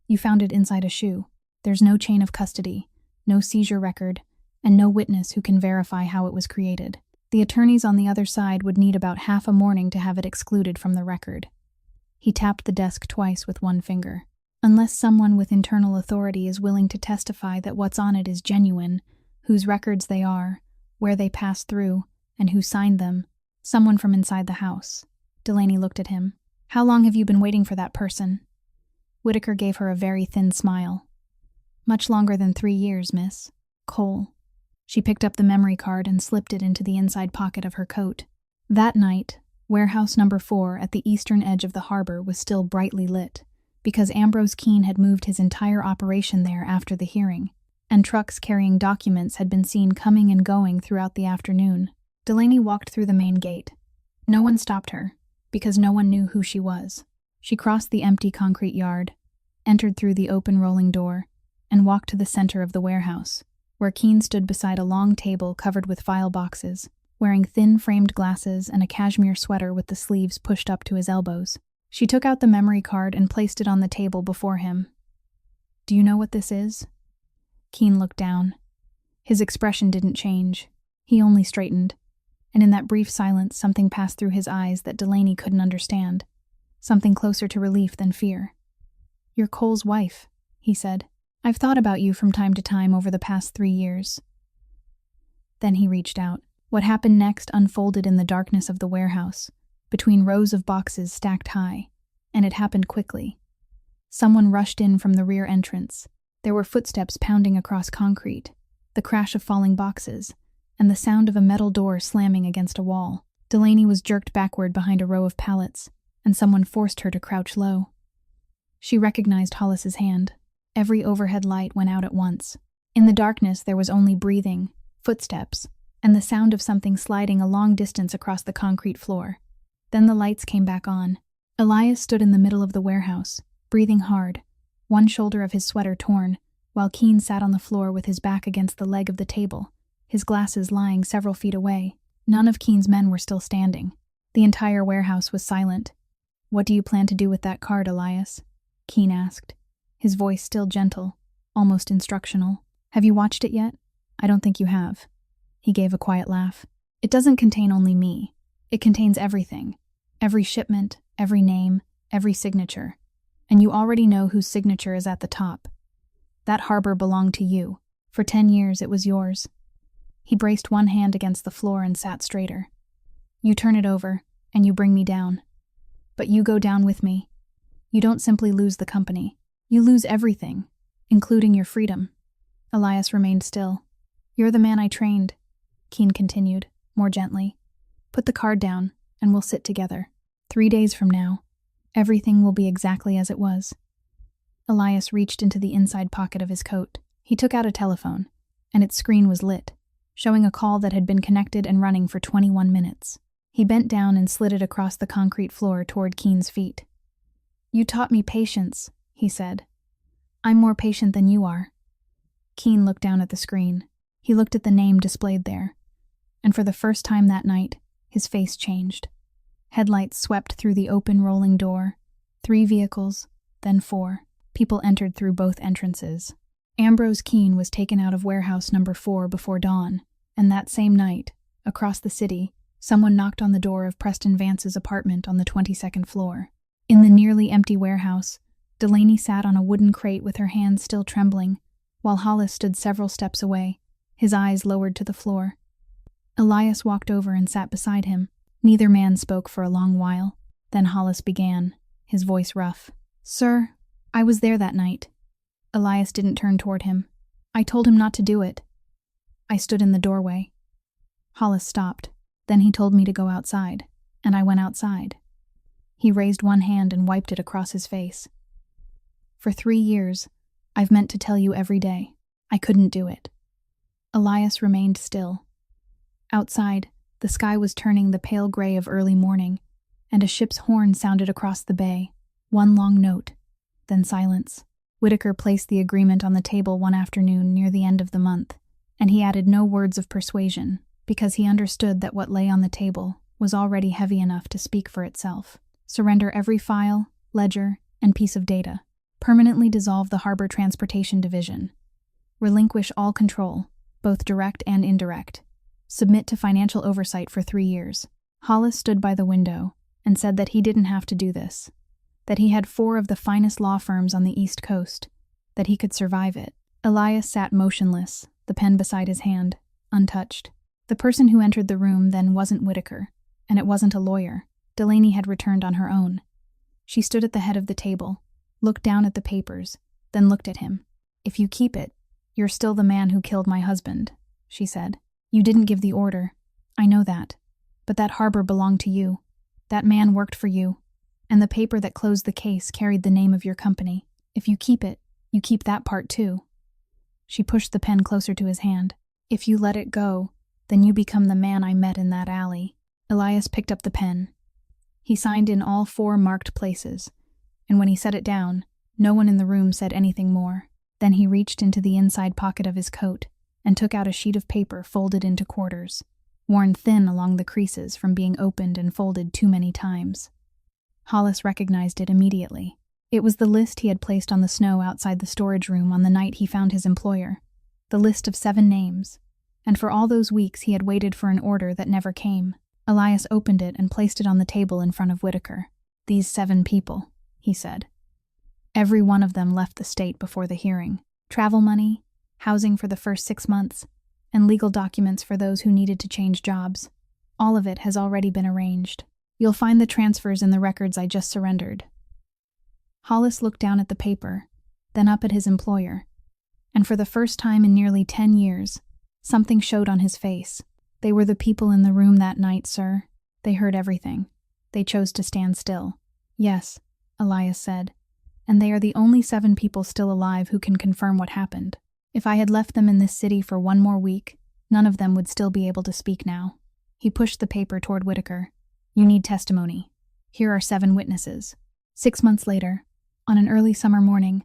You found it inside a shoe. There's no chain of custody, no seizure record, and no witness who can verify how it was created. The attorneys on the other side would need about half a morning to have it excluded from the record. He tapped the desk twice with one finger. Unless someone with internal authority is willing to testify that what's on it is genuine, whose records they are, where they passed through, and who signed them, someone from inside the house. Delaney looked at him. How long have you been waiting for that person? Whitaker gave her a very thin smile. Much longer than 3 years, miss. Cole. She picked up the memory card and slipped it into the inside pocket of her coat. That night, warehouse number 4 at the eastern edge of the harbor was still brightly lit, because Ambrose Keene had moved his entire operation there after the hearing, and trucks carrying documents had been seen coming and going throughout the afternoon. Delaney walked through the main gate. No one stopped her, because no one knew who she was. She crossed the empty concrete yard, entered through the open rolling door, and walked to the center of the warehouse, where Keene stood beside a long table covered with file boxes, wearing thin framed glasses and a cashmere sweater with the sleeves pushed up to his elbows. She took out the memory card and placed it on the table before him. Do you know what this is? Keene looked down. His expression didn't change. He only straightened, and in that brief silence something passed through his eyes that Delaney couldn't understand, something closer to relief than fear. You're Cole's wife, he said. I've thought about you from time to time over the past 3 years. Then he reached out. What happened next unfolded in the darkness of the warehouse, between rows of boxes stacked high, and it happened quickly. Someone rushed in from the rear entrance. There were footsteps pounding across concrete, the crash of falling boxes, and the sound of a metal door slamming against a wall. Delaney was jerked backward behind a row of pallets, and someone forced her to crouch low. She recognized Hollis's hand. Every overhead light went out at once. In the darkness, there was only breathing, footsteps, and the sound of something sliding a long distance across the concrete floor. Then the lights came back on. Elias stood in the middle of the warehouse, breathing hard, one shoulder of his sweater torn, while Keene sat on the floor with his back against the leg of the table, his glasses lying several feet away. None of Keene's men were still standing. The entire warehouse was silent. "What do you plan to do with that card, Elias?" Keene asked, his voice still gentle, almost instructional. "Have you watched it yet?" "I don't think you have." He gave a quiet laugh. "It doesn't contain only me. It contains everything. Every shipment, every name, every signature. And you already know whose signature is at the top. That harbor belonged to you. For 10 years it was yours." He braced one hand against the floor and sat straighter. "You turn it over, and you bring me down. But you go down with me. You don't simply lose the company. You lose everything, including your freedom." Elias remained still. "You're the man I trained," Keene continued, more gently. "Put the card down, and we'll sit together. 3 days from now, everything will be exactly as it was." Elias reached into the inside pocket of his coat. He took out a telephone, and its screen was lit, showing a call that had been connected and running for 21 minutes. He bent down and slid it across the concrete floor toward Keene's feet. "You taught me patience," he said. "I'm more patient than you are." Keene looked down at the screen. He looked at the name displayed there, and for the first time that night, his face changed. Headlights swept through the open rolling door. 3 vehicles, then 4. People entered through both entrances. Ambrose Keene was taken out of warehouse number 4 before dawn, and that same night, across the city, someone knocked on the door of Preston Vance's apartment on the 22nd floor. In the nearly empty warehouse, Delaney sat on a wooden crate with her hands still trembling, while Hollis stood several steps away, his eyes lowered to the floor. Elias walked over and sat beside him. Neither man spoke for a long while. Then Hollis began, his voice rough. "Sir, I was there that night." Elias didn't turn toward him. "I told him not to do it. I stood in the doorway." Hollis stopped. "Then he told me to go outside, and I went outside." He raised one hand and wiped it across his face. "For 3 years, I've meant to tell you every day. I couldn't do it." Elias remained still. Outside, the sky was turning the pale gray of early morning, and a ship's horn sounded across the bay, one long note, then silence. Whitaker placed the agreement on the table one afternoon near the end of the month, and he added no words of persuasion, because he understood that what lay on the table was already heavy enough to speak for itself. Surrender every file, ledger, and piece of data. Permanently dissolve the Harbor Transportation Division. Relinquish all control, both direct and indirect. Submit to financial oversight for 3 years. Hollis stood by the window and said that he didn't have to do this, that he had 4 of the finest law firms on the East Coast, that he could survive it. Elias sat motionless, the pen beside his hand, untouched. The person who entered the room then wasn't Whitaker, and it wasn't a lawyer. Delaney had returned on her own. She stood at the head of the table, looked down at the papers, then looked at him. "If you keep it, you're still the man who killed my husband," she said. "You didn't give the order. I know that. But that harbor belonged to you. That man worked for you. And the paper that closed the case carried the name of your company. If you keep it, you keep that part too." She pushed the pen closer to his hand. "If you let it go, then you become the man I met in that alley." Elias picked up the pen. He signed in all 4 marked places, and when he set it down, no one in the room said anything more. Then he reached into the inside pocket of his coat and took out a sheet of paper folded into quarters, worn thin along the creases from being opened and folded too many times. Hollis recognized it immediately. It was the list he had placed on the snow outside the storage room on the night he found his employer, the list of 7 names, and for all those weeks he had waited for an order that never came. Elias opened it and placed it on the table in front of Whitaker. "These 7 people," he said. "Every one of them left the state before the hearing. Travel money, housing for the first 6 months, and legal documents for those who needed to change jobs. All of it has already been arranged. You'll find the transfers in the records I just surrendered." Hollis looked down at the paper, then up at his employer, and for the first time in nearly 10 years, something showed on his face. "They were the people in the room that night, sir. They heard everything. They chose to stand still." "Yes," Elias said, "and they are the only 7 people still alive who can confirm what happened. If I had left them in this city for 1 more week, none of them would still be able to speak now." He pushed the paper toward Whitaker. "You need testimony. Here are 7 witnesses." 6 months later, on an early summer morning,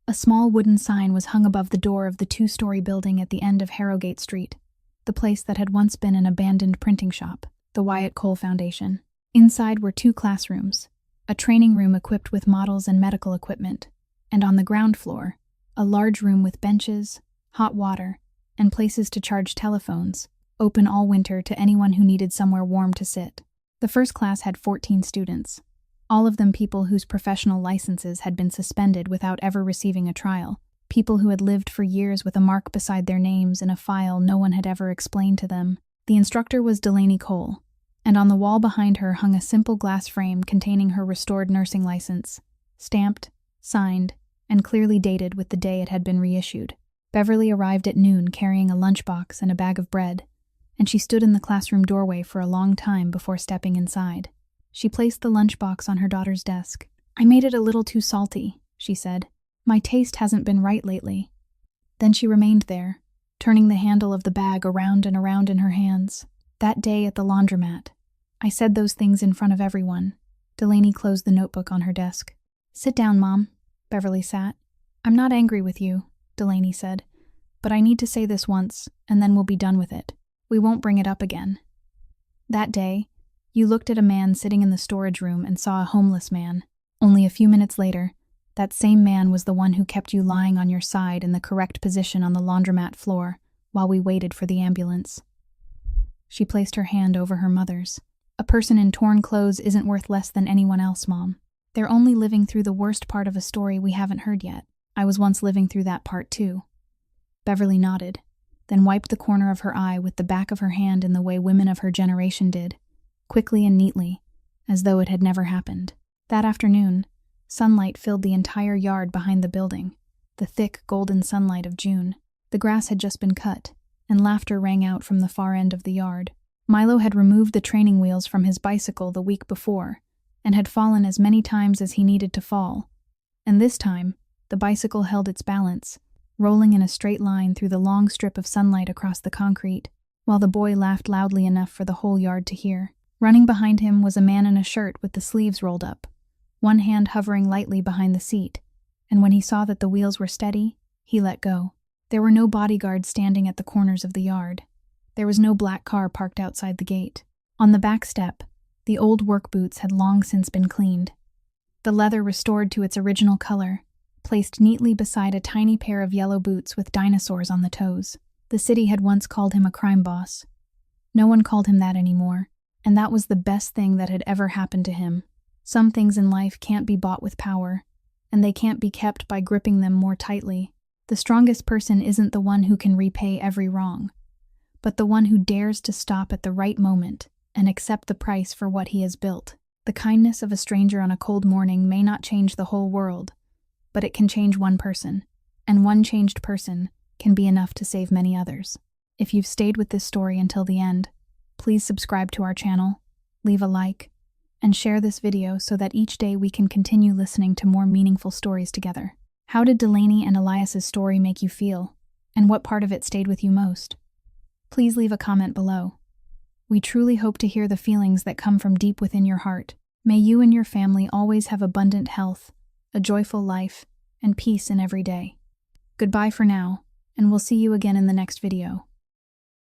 a small wooden sign was hung above the door of the 2-story building at the end of Harrogate Street, the place that had once been an abandoned printing shop, the Wyatt Cole Foundation. Inside were 2 classrooms, a training room equipped with models and medical equipment, and on the ground floor, a large room with benches, hot water, and places to charge telephones, open all winter to anyone who needed somewhere warm to sit. The first class had 14 students, all of them people whose professional licenses had been suspended without ever receiving a trial, people who had lived for years with a mark beside their names in a file no one had ever explained to them. The instructor was Delaney Cole, and on the wall behind her hung a simple glass frame containing her restored nursing license, stamped, signed, and clearly dated with the day it had been reissued. Beverly arrived at noon carrying a lunchbox and a bag of bread, and she stood in the classroom doorway for a long time before stepping inside. She placed the lunchbox on her daughter's desk. "I made it a little too salty," she said. "My taste hasn't been right lately." Then she remained there, turning the handle of the bag around and around in her hands. "That day at the laundromat, I said those things in front of everyone." Delaney closed the notebook on her desk. "Sit down, Mom." Beverly sat. "I'm not angry with you," Delaney said, "but I need to say this once, and then we'll be done with it. We won't bring it up again. That day, you looked at a man sitting in the storage room and saw a homeless man. Only a few minutes later, that same man was the one who kept you lying on your side in the correct position on the laundromat floor while we waited for the ambulance." She placed her hand over her mother's. "A person in torn clothes isn't worth less than anyone else, Mom. They're only living through the worst part of a story we haven't heard yet. I was once living through that part too." Beverly nodded, then wiped the corner of her eye with the back of her hand in the way women of her generation did, quickly and neatly, as though it had never happened. That afternoon, sunlight filled the entire yard behind the building, the thick, golden sunlight of June. The grass had just been cut, and laughter rang out from the far end of the yard. Milo had removed the training wheels from his bicycle the week before, and had fallen as many times as he needed to fall. And this time, the bicycle held its balance, rolling in a straight line through the long strip of sunlight across the concrete, while the boy laughed loudly enough for the whole yard to hear. Running behind him was a man in a shirt with the sleeves rolled up, one hand hovering lightly behind the seat, and when he saw that the wheels were steady, he let go. There were no bodyguards standing at the corners of the yard. There was no black car parked outside the gate. On the back step, the old work boots had long since been cleaned. The leather restored to its original color, placed neatly beside a tiny pair of yellow boots with dinosaurs on the toes. The city had once called him a crime boss. No one called him that anymore, and that was the best thing that had ever happened to him. Some things in life can't be bought with power, and they can't be kept by gripping them more tightly. The strongest person isn't the one who can repay every wrong, but the one who dares to stop at the right moment and accept the price for what he has built. The kindness of a stranger on a cold morning may not change the whole world, but it can change one person, and one changed person can be enough to save many others. If you've stayed with this story until the end, please subscribe to our channel, leave a like, and share this video so that each day we can continue listening to more meaningful stories together. How did Delaney and Elias's story make you feel, and what part of it stayed with you most? Please leave a comment below. We truly hope to hear the feelings that come from deep within your heart. May you and your family always have abundant health, a joyful life, and peace in every day. Goodbye for now, and we'll see you again in the next video.